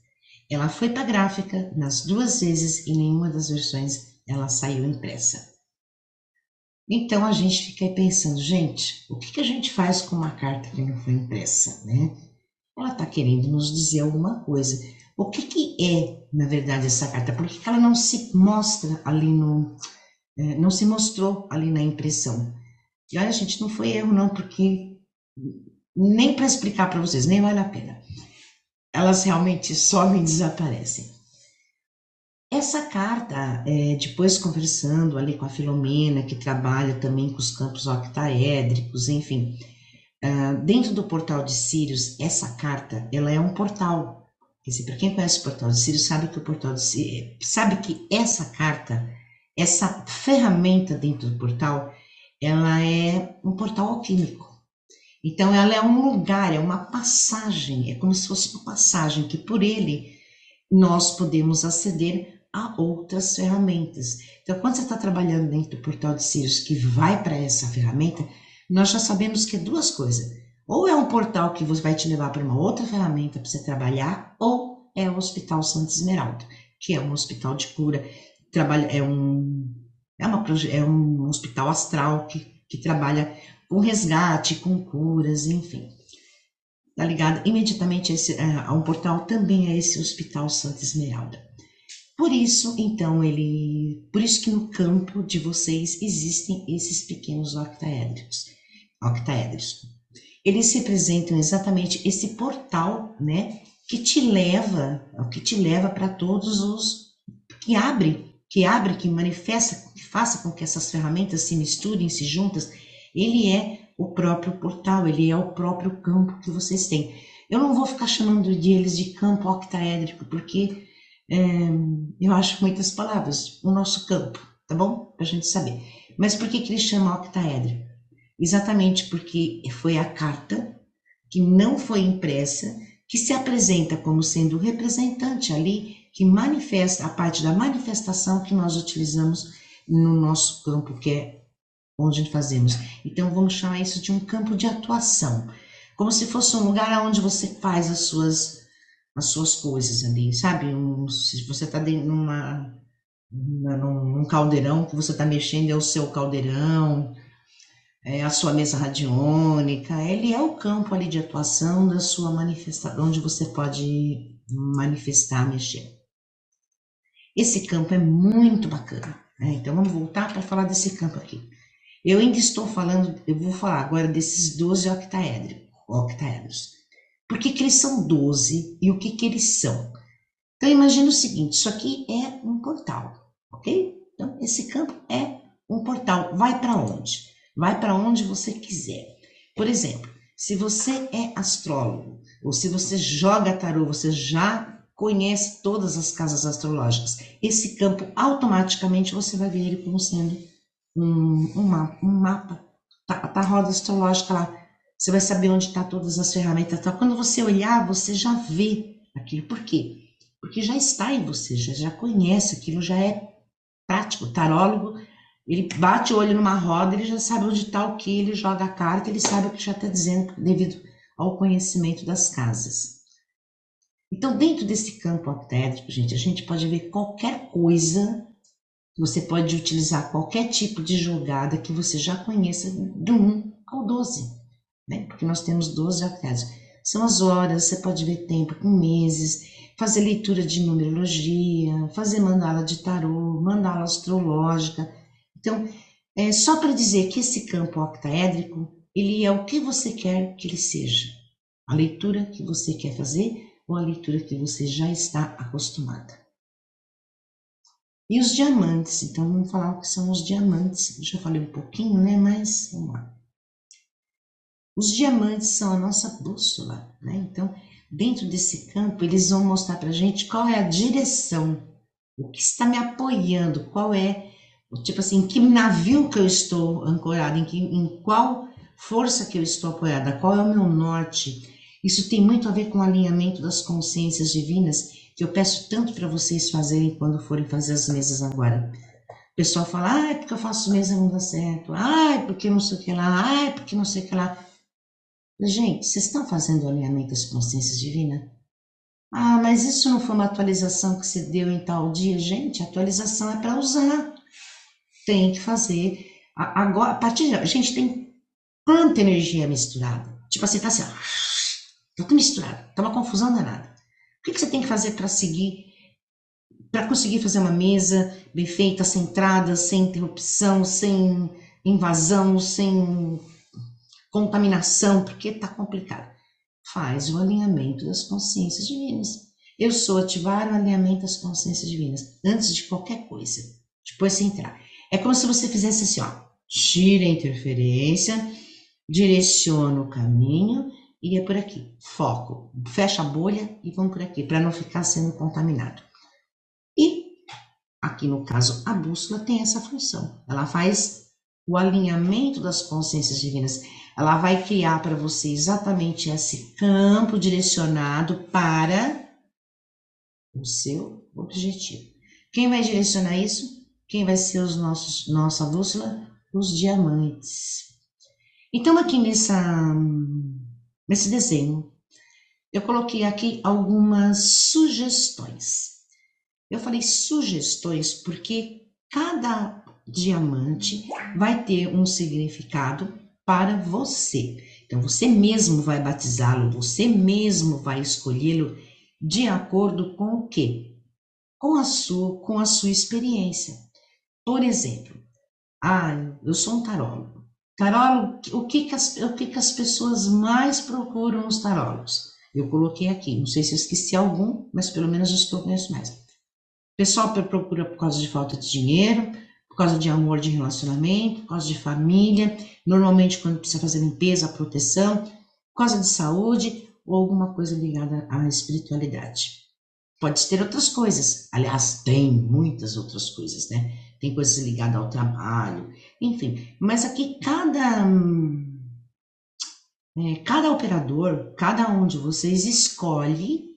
S1: Ela foi para a gráfica nas 2 vezes e nenhuma das versões ela saiu impressa. Então a gente fica aí pensando, gente, o que a gente faz com uma carta que não foi impressa, né? Ela está querendo nos dizer alguma coisa. O que é, na verdade, essa carta? Por que ela não se mostra ali não se mostrou ali na impressão? E olha, gente, não foi erro não, porque nem para explicar para vocês, nem vale a pena. Elas realmente somem e desaparecem. Essa carta, depois conversando ali com a Filomena, que trabalha também com os campos octaédricos, enfim, dentro do portal de Sirius, essa carta, ela é um portal. Quer dizer, para quem conhece o portal de Sirius, sabe que o portal de Sirius, sabe que essa carta, essa ferramenta dentro do portal, ela é um portal alquímico. Então, ela é um lugar, é uma passagem, é como se fosse uma passagem que por ele nós podemos aceder a outras ferramentas. Então, quando você está trabalhando dentro do portal de Sirius que vai para essa ferramenta, nós já sabemos que é 2 coisas. Ou é um portal que você vai te levar para uma outra ferramenta para você trabalhar, ou é o Hospital Santa Esmeralda, que é um hospital de cura, trabalha, é um hospital astral que trabalha com resgate, com curas, enfim. Tá ligado? Imediatamente a um portal também é esse Hospital Santa Esmeralda. Por isso, então, por isso que no campo de vocês existem esses pequenos octaédricos. Eles representam exatamente esse portal, né, que te leva para todos os que manifesta, que faça com que essas ferramentas se misturem, se juntas. Ele é o próprio portal, ele é o próprio campo que vocês têm. Eu não vou ficar chamando eles de campo octaédrico, porque eu acho muitas palavras, o nosso campo, tá bom? Pra gente saber. Mas por que ele chama octaédrico? Exatamente porque foi a carta que não foi impressa, que se apresenta como sendo o representante ali, que manifesta a parte da manifestação que nós utilizamos no nosso campo, que é onde fazemos. Então vamos chamar isso de um campo de atuação, como se fosse um lugar onde você faz as suas coisas ali, sabe? Se você está dentro num caldeirão que você está mexendo, é o seu caldeirão, é a sua mesa radiônica, ele é o campo ali de atuação da sua manifestação, onde você pode manifestar, mexer. Esse campo é muito bacana, né? Então vamos voltar para falar desse campo aqui. Eu ainda estou falando, eu vou falar agora desses 12 octaedros. Por que eles são 12 e o que eles são? Então imagina o seguinte, isso aqui é um portal, ok? Então esse campo é um portal, vai para onde? Vai para onde você quiser. Por exemplo, se você é astrólogo, ou se você joga tarô, você já conhece todas as casas astrológicas. Esse campo, automaticamente, você vai ver ele como sendo um mapa. Tá a roda astrológica lá. Você vai saber onde estão todas as ferramentas. Tá? Quando você olhar, você já vê aquilo. Por quê? Porque já está em você, já conhece, aquilo já é prático. O tarólogo, ele bate o olho numa roda, ele já sabe onde está o que, ele joga a carta, ele sabe o que já está dizendo devido ao conhecimento das casas. Então, dentro desse campo octaédrico, gente, a gente pode ver qualquer coisa, você pode utilizar qualquer tipo de jogada que você já conheça do 1 ao 12, né? Porque nós temos 12 octaédricos. São as horas, você pode ver tempo com meses, fazer leitura de numerologia, fazer mandala de tarô, mandala astrológica. Então, é só para dizer que esse campo octaédrico, ele é o que você quer que ele seja. A leitura que você quer fazer ou a leitura que você já está acostumada. E os diamantes, então vamos falar o que são os diamantes. Eu já falei um pouquinho, né? Mas vamos lá. Os diamantes são a nossa bússola, né? Então, dentro desse campo, eles vão mostrar para a gente qual é a direção, o que está me apoiando, qual é, tipo assim, em que navio que eu estou ancorada, em qual força que eu estou apoiada, qual é o meu norte. Isso tem muito a ver com o alinhamento das consciências divinas, que eu peço tanto para vocês fazerem quando forem fazer as mesas agora. O pessoal fala, ah, porque eu faço mesa e não dá certo, ah, porque não sei o que lá, ah, porque não sei o que lá. Gente, vocês estão fazendo alinhamento das consciências divinas? Ah, mas isso não foi uma atualização que se deu em tal dia? Gente, a atualização é para usar. Tem que fazer. Agora, a partir de. Gente, tem quanta energia misturada. Tipo assim, tá assim, ó. Tá tudo misturado. Tá uma confusão danada. O que você tem que fazer para seguir, para conseguir fazer uma mesa bem feita, centrada, sem interrupção, sem invasão, sem contaminação, porque tá complicado. Faz o alinhamento das consciências divinas. Eu sou ativar o alinhamento das consciências divinas antes de qualquer coisa. Depois você entrar. É como se você fizesse assim, ó. Tira a interferência, direciona o caminho e é por aqui. Foco. Fecha a bolha e vamos por aqui, para não ficar sendo contaminado. E aqui no caso, a bússola tem essa função. Ela faz o alinhamento das consciências divinas. Ela vai criar para você exatamente esse campo direcionado para o seu objetivo. Quem vai direcionar isso? Quem vai ser nossa bússola? Os diamantes. Então, aqui nesse desenho, eu coloquei aqui algumas sugestões. Eu falei sugestões porque cada diamante vai ter um significado para você. Então, você mesmo vai batizá-lo, você mesmo vai escolhê-lo de acordo com o quê? Com a sua experiência. Por exemplo, eu sou um tarólogo. Tarólogo, o que que as pessoas mais procuram nos tarólogos? Eu coloquei aqui, não sei se eu esqueci algum, mas pelo menos os que eu conheço mais. O pessoal procura por causa de falta de dinheiro, por causa de amor de relacionamento, por causa de família, normalmente quando precisa fazer limpeza, proteção, por causa de saúde ou alguma coisa ligada à espiritualidade. Pode ter outras coisas, aliás, tem muitas outras coisas, né? Tem coisas ligadas ao trabalho, enfim. Mas aqui cada operador, cada um de vocês escolhe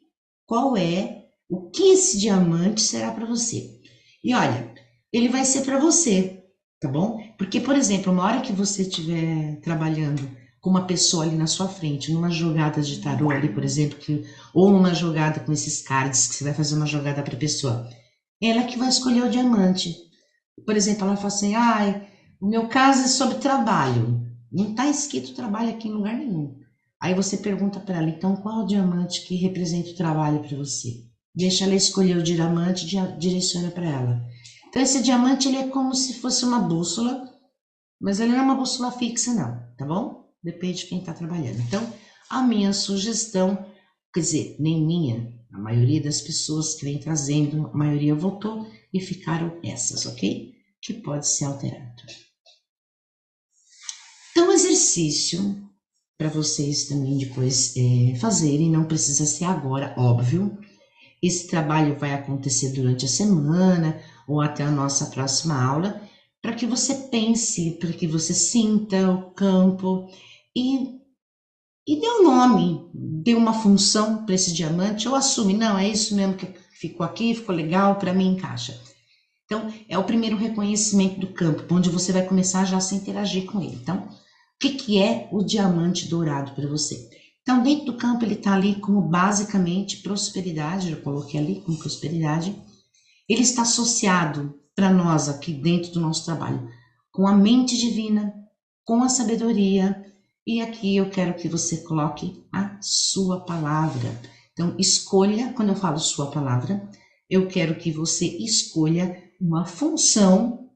S1: qual é o que esse diamante será para você. E olha, ele vai ser para você, tá bom? Porque, por exemplo, uma hora que você estiver trabalhando com uma pessoa ali na sua frente, numa jogada de tarô ali, por exemplo, ou numa jogada com esses cards, que você vai fazer uma jogada para a pessoa, ela que vai escolher o diamante. Por exemplo, ela fala assim, o meu caso é sobre trabalho. Não está escrito trabalho aqui em lugar nenhum. Aí você pergunta para ela, então qual é o diamante que representa o trabalho para você? Deixa ela escolher o diamante e direciona para ela. Então esse diamante ele é como se fosse uma bússola, mas ele não é uma bússola fixa não, tá bom? Depende de quem está trabalhando. Então a minha sugestão, quer dizer, nem minha, a maioria das pessoas que vem trazendo, a maioria votou e ficaram essas, ok? Que pode ser alterado. Então, exercício para vocês também depois fazerem, não precisa ser agora, óbvio. Esse trabalho vai acontecer durante a semana ou até a nossa próxima aula, para que você pense, para que você sinta o campo e dê um nome, dê uma função para esse diamante, ou assume, não, é isso mesmo que ficou aqui, ficou legal, para mim encaixa. Então, é o primeiro reconhecimento do campo, onde você vai começar já a se interagir com ele. Então, o que é o diamante dourado para você? Então, dentro do campo, ele está ali como basicamente prosperidade, eu coloquei ali como prosperidade. Ele está associado para nós aqui dentro do nosso trabalho com a mente divina, com a sabedoria. E aqui eu quero que você coloque a sua palavra. Então, escolha, quando eu falo sua palavra, eu quero que você escolha uma função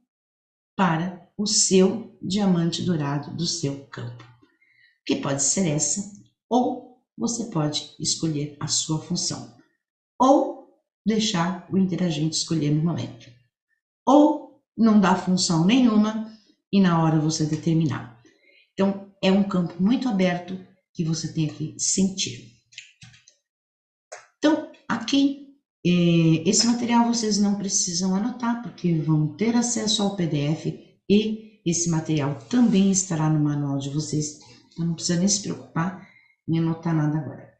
S1: para o seu diamante dourado do seu campo, que pode ser essa, ou você pode escolher a sua função, ou deixar o interagente escolher no momento, ou não dar função nenhuma e na hora você determinar. Então, é um campo muito aberto que você tem que sentir. Então, aqui, esse material vocês não precisam anotar, porque vão ter acesso ao PDF e esse material também estará no manual de vocês, então não precisa nem se preocupar em anotar nada agora.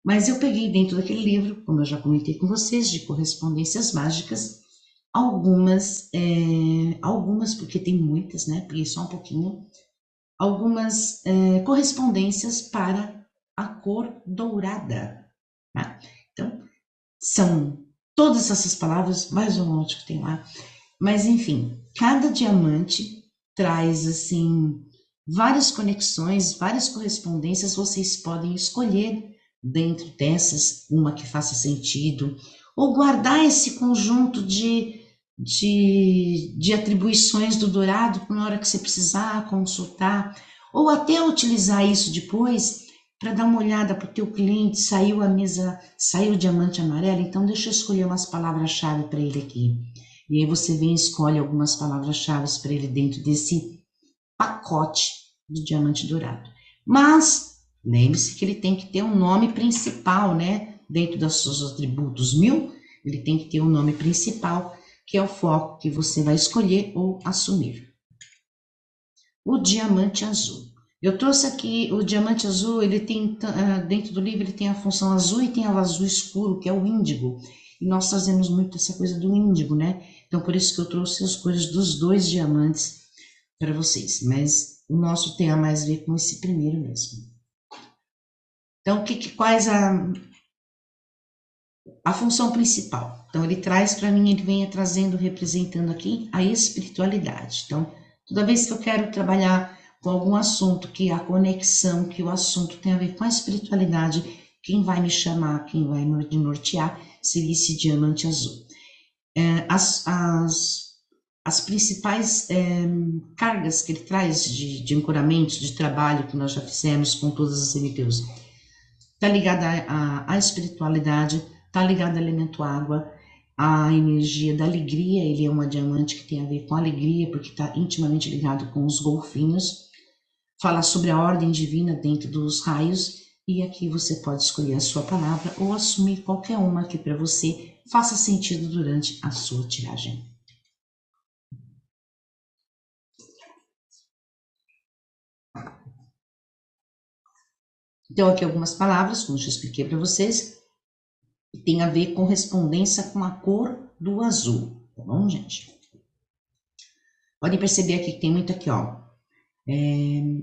S1: Mas eu peguei dentro daquele livro, como eu já comentei com vocês, de correspondências mágicas, algumas, porque tem muitas, né? Peguei só um pouquinho, algumas correspondências para a cor dourada, tá? Então, são todas essas palavras, mais um monte que tem lá. Mas, enfim, cada diamante traz, assim, várias conexões, várias correspondências. Vocês podem escolher dentro dessas uma que faça sentido, ou guardar esse conjunto de atribuições do dourado na hora que você precisar consultar, ou até utilizar isso depois para dar uma olhada para o teu cliente, saiu o diamante amarelo, então deixa eu escolher umas palavras-chave para ele aqui. E aí você vem e escolhe algumas palavras-chave para ele dentro desse pacote do diamante dourado. Mas lembre-se que ele tem que ter um nome principal, né? Dentro dos seus atributos 1000, ele tem que ter um nome principal, que é o foco que você vai escolher ou assumir. O diamante azul. Eu trouxe aqui o diamante azul, ele tem, dentro do livro, ele tem a função azul e tem o azul escuro, que é o índigo. E nós fazemos muito essa coisa do índigo, né? Então, por isso que eu trouxe as cores dos dois diamantes para vocês. Mas o nosso tem a mais a ver com esse primeiro mesmo. Então, quais a função principal? Então, ele traz para mim, ele vem trazendo, representando aqui a espiritualidade. Então, toda vez que eu quero trabalhar com algum assunto, que a conexão, que o assunto tem a ver com a espiritualidade, quem vai me chamar, quem vai me nortear, seria esse diamante azul. As principais cargas que ele traz de ancoramento, de trabalho que nós já fizemos com todas as MPUs, está ligada à espiritualidade, está ligada ao elemento água, a energia da alegria. Ele é uma diamante que tem a ver com alegria, porque está intimamente ligado com os golfinhos. Fala sobre a ordem divina dentro dos raios, e aqui você pode escolher a sua palavra ou assumir qualquer uma que para você faça sentido durante a sua tiragem. Então, aqui algumas palavras, como eu já expliquei para vocês, que tem a ver com correspondência com a cor do azul, tá bom, gente? Podem perceber aqui que tem muito aqui, ó,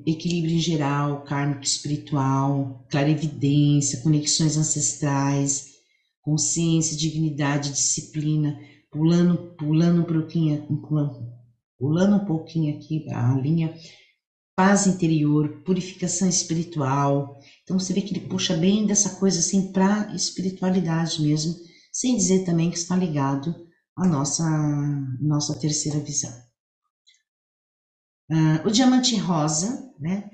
S1: equilíbrio em geral, kármico espiritual, clarividência, conexões ancestrais, consciência, divinidade, disciplina, pulando um pouquinho aqui a linha, paz interior, purificação espiritual. Então você vê que ele puxa bem dessa coisa assim para espiritualidade mesmo, sem dizer também que está ligado à nossa terceira visão. O diamante rosa, né?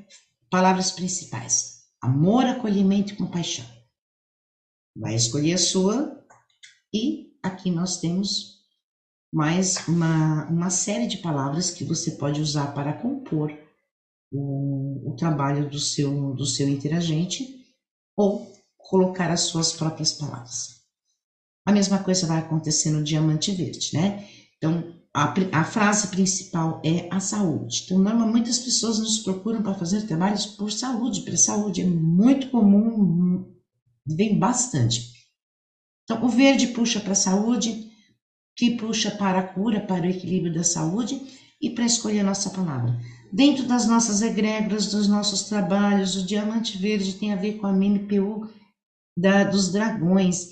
S1: Palavras principais: amor, acolhimento e compaixão. Vai escolher a sua, e aqui nós temos mais uma série de palavras que você pode usar para compor o trabalho do seu interagente, ou colocar as suas próprias palavras. A mesma coisa vai acontecer no diamante verde, né? Então, a frase principal é a saúde. Então, normalmente muitas pessoas nos procuram para fazer trabalhos por saúde, para saúde. É muito comum, vem bastante. Então, o verde puxa para a saúde, que puxa para a cura, para o equilíbrio da saúde, e para escolher a nossa palavra. Dentro das nossas egrégoras, dos nossos trabalhos, o diamante verde tem a ver com a MPU dos dragões,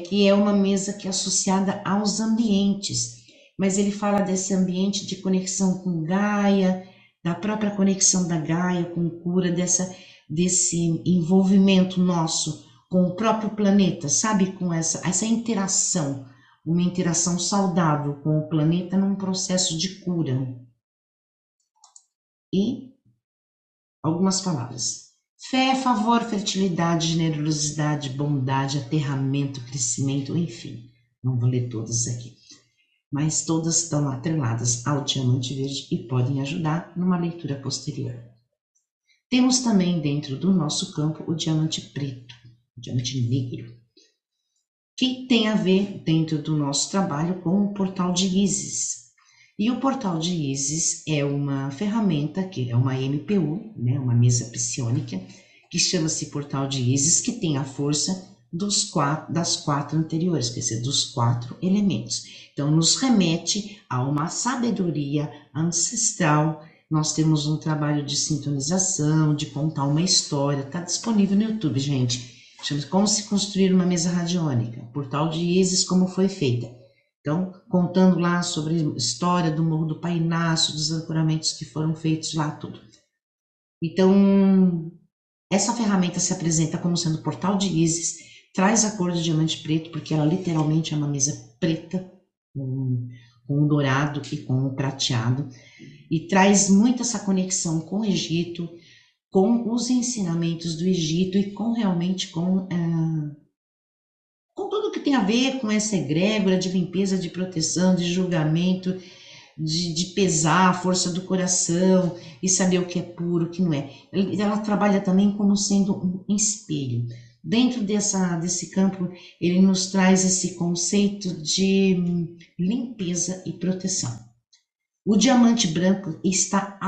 S1: que é uma mesa que é associada aos ambientes, mas ele fala desse ambiente de conexão com Gaia, da própria conexão da Gaia com cura, desse envolvimento nosso com o próprio planeta, sabe? Com essa interação, uma interação saudável com o planeta num processo de cura. E algumas palavras: fé, favor, fertilidade, generosidade, bondade, aterramento, crescimento, enfim. Não vou ler todas aqui, mas todas estão atreladas ao diamante verde e podem ajudar numa leitura posterior. Temos também dentro do nosso campo o diamante preto, o diamante negro, que tem a ver dentro do nosso trabalho com o portal de Ísis. E o portal de Ísis é uma ferramenta, que é uma MPU, né, uma mesa psiônica, que chama-se portal de Ísis, que tem a força das quatro anteriores, quer dizer, dos 4 elementos. Então, nos remete a uma sabedoria ancestral. Nós temos um trabalho de sintonização, de contar uma história, está disponível no YouTube, gente. Chama-se Como se construir uma mesa radiônica, portal de Ísis, como foi feita. Então, contando lá sobre a história do Morro do Pai Inácio, dos ancoramentos que foram feitos lá, tudo. Então, essa ferramenta se apresenta como sendo portal de Ísis, traz a cor do diamante preto, porque ela literalmente é uma mesa preta, com o dourado e com o prateado, e traz muito essa conexão com o Egito, com os ensinamentos do Egito e com realmente com tudo que tem a ver com essa egrégora de limpeza, de proteção, de julgamento, de pesar a força do coração e saber o que é puro, o que não é. Ela trabalha também como sendo um espelho. Dentro desse campo, ele nos traz esse conceito de limpeza e proteção. O diamante branco está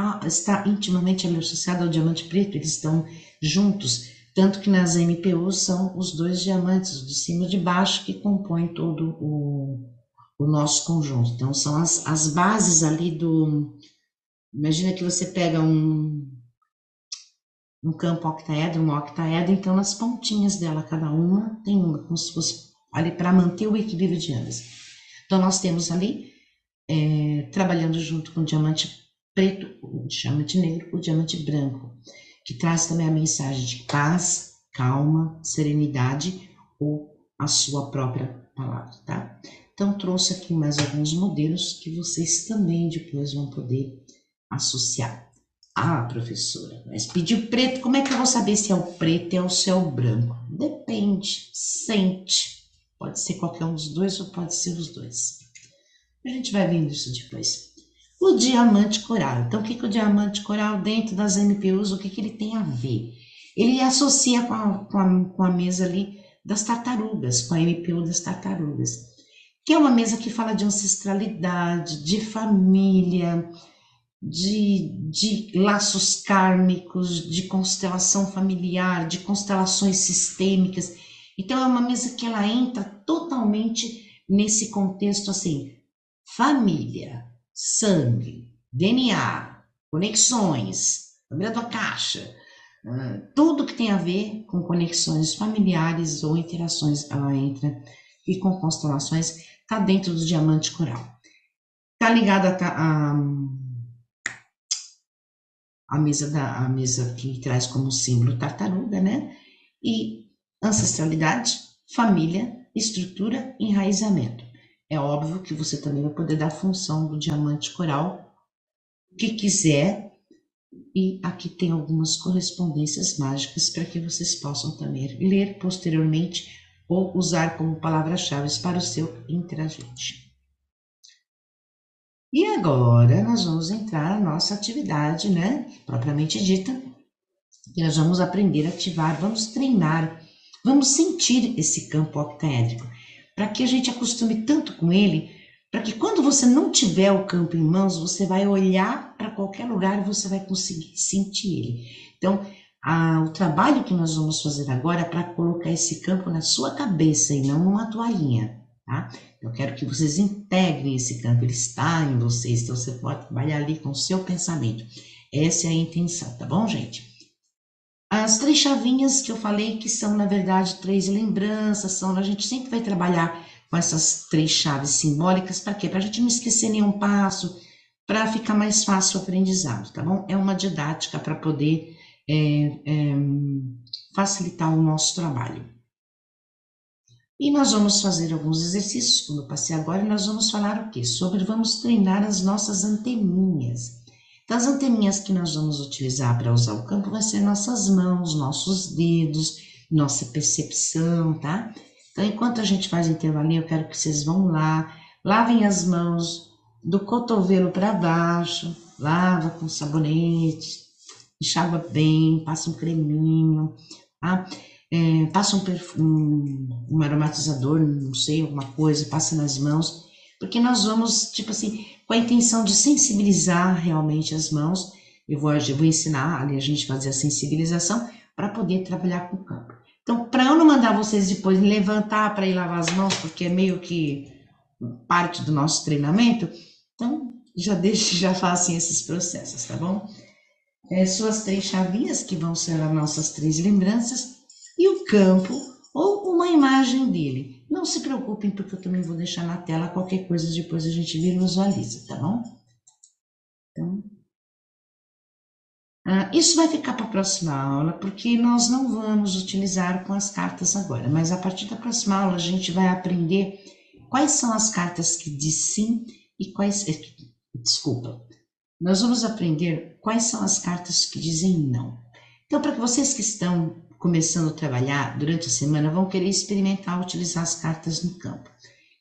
S1: intimamente associado ao diamante preto, eles estão juntos, tanto que nas MPUs são os 2 diamantes, de cima e de baixo, que compõem todo o nosso conjunto. Então, são as bases ali do... Imagina que você pega um campo octaedro, uma octaedra, então nas pontinhas dela, cada uma tem uma, como se fosse ali para manter o equilíbrio de ambas. Então nós temos ali, trabalhando junto com o diamante preto, o diamante negro, o diamante branco, que traz também a mensagem de paz, calma, serenidade ou a sua própria palavra, tá? Então trouxe aqui mais alguns modelos que vocês também depois vão poder associar. Ah, professora, mas pediu preto, como é que eu vou saber se é o preto ou se é o branco? Depende, sente. Pode ser qualquer um dos dois ou pode ser os dois. A gente vai vendo isso depois. O diamante coral. Então, o que o diamante coral dentro das MPUs, o que ele tem a ver? Ele associa com a mesa ali das tartarugas, com a MPU das tartarugas, que é uma mesa que fala de ancestralidade, de família, de laços kármicos, de constelação familiar, de constelações sistêmicas. Então, é uma mesa que ela entra totalmente nesse contexto assim, família, sangue, DNA, conexões, família da caixa, tudo que tem a ver com conexões familiares ou interações, ela entra, e com constelações, está dentro do diamante coral. Está ligada a mesa que traz como símbolo tartaruga, né? E ancestralidade, família, estrutura, enraizamento. É óbvio que você também vai poder dar a função do diamante coral, que quiser, e aqui tem algumas correspondências mágicas para que vocês possam também ler posteriormente ou usar como palavras-chave para o seu interagente. E agora nós vamos entrar na nossa atividade, né, propriamente dita, e nós vamos aprender a ativar, vamos treinar, vamos sentir esse campo octaédrico, para que a gente acostume tanto com ele, para que quando você não tiver o campo em mãos, você vai olhar para qualquer lugar e você vai conseguir sentir ele. Então, o trabalho que nós vamos fazer agora é para colocar esse campo na sua cabeça e não numa toalhinha, tá? Eu quero que vocês integrem esse campo, ele está em vocês, então você pode trabalhar ali com o seu pensamento. Essa é a intenção, tá bom, gente? As 3 chavinhas que eu falei, que são, na verdade, 3 lembranças, a gente sempre vai trabalhar com essas 3 chaves simbólicas, para quê? Para a gente não esquecer nenhum passo, para ficar mais fácil o aprendizado, tá bom? É uma didática para poder facilitar o nosso trabalho. E nós vamos fazer alguns exercícios, como eu passei agora, e nós vamos falar o quê? Vamos treinar as nossas anteninhas. Então, as anteninhas que nós vamos utilizar para usar o campo vai ser nossas mãos, nossos dedos, nossa percepção, tá? Então, enquanto a gente faz o intervalinho, eu quero que vocês vão lá, lavem as mãos do cotovelo para baixo, lava com sabonete, enxágua bem, passa um creminho, tá? Passa um aromatizador, não sei, alguma coisa, passa nas mãos, porque nós vamos, tipo assim, com a intenção de sensibilizar realmente as mãos. Eu vou ensinar ali a gente fazer a sensibilização para poder trabalhar com o campo. Então, para eu não mandar vocês depois levantar para ir lavar as mãos, porque é meio que parte do nosso treinamento, então já façam esses processos, tá bom? Suas 3 chavinhas, que vão ser as nossas 3 lembranças, e o campo ou uma imagem dele. Não se preocupem, porque eu também vou deixar na tela qualquer coisa, depois a gente visualiza, tá bom? Então, isso vai ficar para a próxima aula, porque nós não vamos utilizar com as cartas agora, mas a partir da próxima aula a gente vai aprender quais são as cartas que diz sim e quais... Desculpa. Nós vamos aprender quais são as cartas que dizem não. Então, para que vocês que estão começando a trabalhar durante a semana vão querer experimentar utilizar as cartas no campo.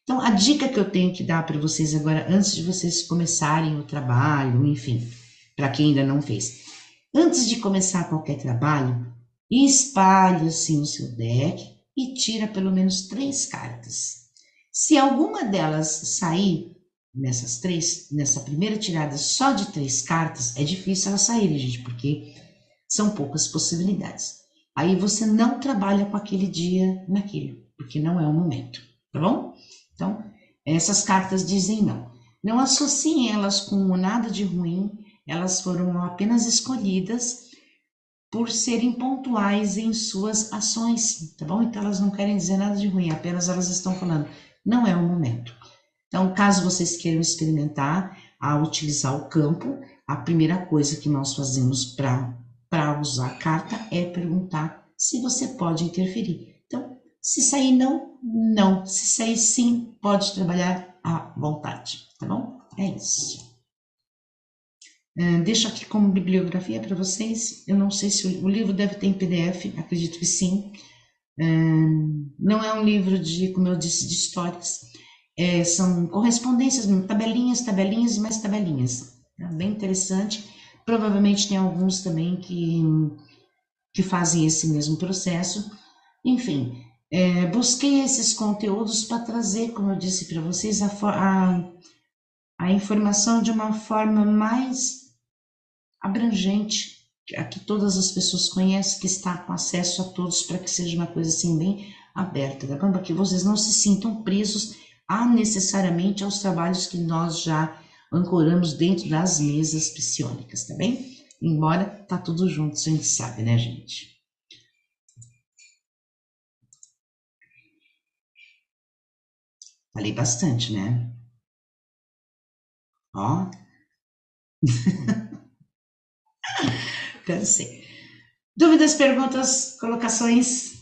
S1: Então, a dica que eu tenho que dar para vocês agora, antes de vocês começarem o trabalho, enfim, para quem ainda não fez, antes de começar qualquer trabalho, espalhe assim o seu deck e tira pelo menos 3 cartas. Se alguma delas sair nessas 3, nessa primeira tirada só de 3 cartas, é difícil elas saírem, gente, porque são poucas possibilidades. Aí você não trabalha com aquele dia naquilo, porque não é o momento, tá bom? Então, essas cartas dizem não. Não associem elas com nada de ruim, elas foram apenas escolhidas por serem pontuais em suas ações, tá bom? Então elas não querem dizer nada de ruim, apenas elas estão falando, não é o momento. Então, caso vocês queiram experimentar a utilizar o campo, a primeira coisa que nós fazemos para usar a carta é perguntar se você pode interferir. Então, se sair não, não. Se sair sim, pode trabalhar à vontade, tá bom? É isso. Deixo aqui como bibliografia para vocês. Eu não sei se o livro deve ter em PDF, acredito que sim. Não é um livro de, como eu disse, de histórias. São correspondências, tabelinhas, tabelinhas e mais tabelinhas. Tá? Bem interessante. Provavelmente tem alguns também que fazem esse mesmo processo. Enfim, busquei esses conteúdos para trazer, como eu disse para vocês, a informação de uma forma mais abrangente, a que todas as pessoas conhecem, que está com acesso a todos, para que seja uma coisa assim bem aberta, tá bom? Para que vocês não se sintam presos necessariamente aos trabalhos que nós já ancoramos dentro das mesas psiônicas, tá bem? Embora tá tudo junto, a gente sabe, né, gente? Falei bastante, né? Ó, cansei. Dúvidas, perguntas, colocações?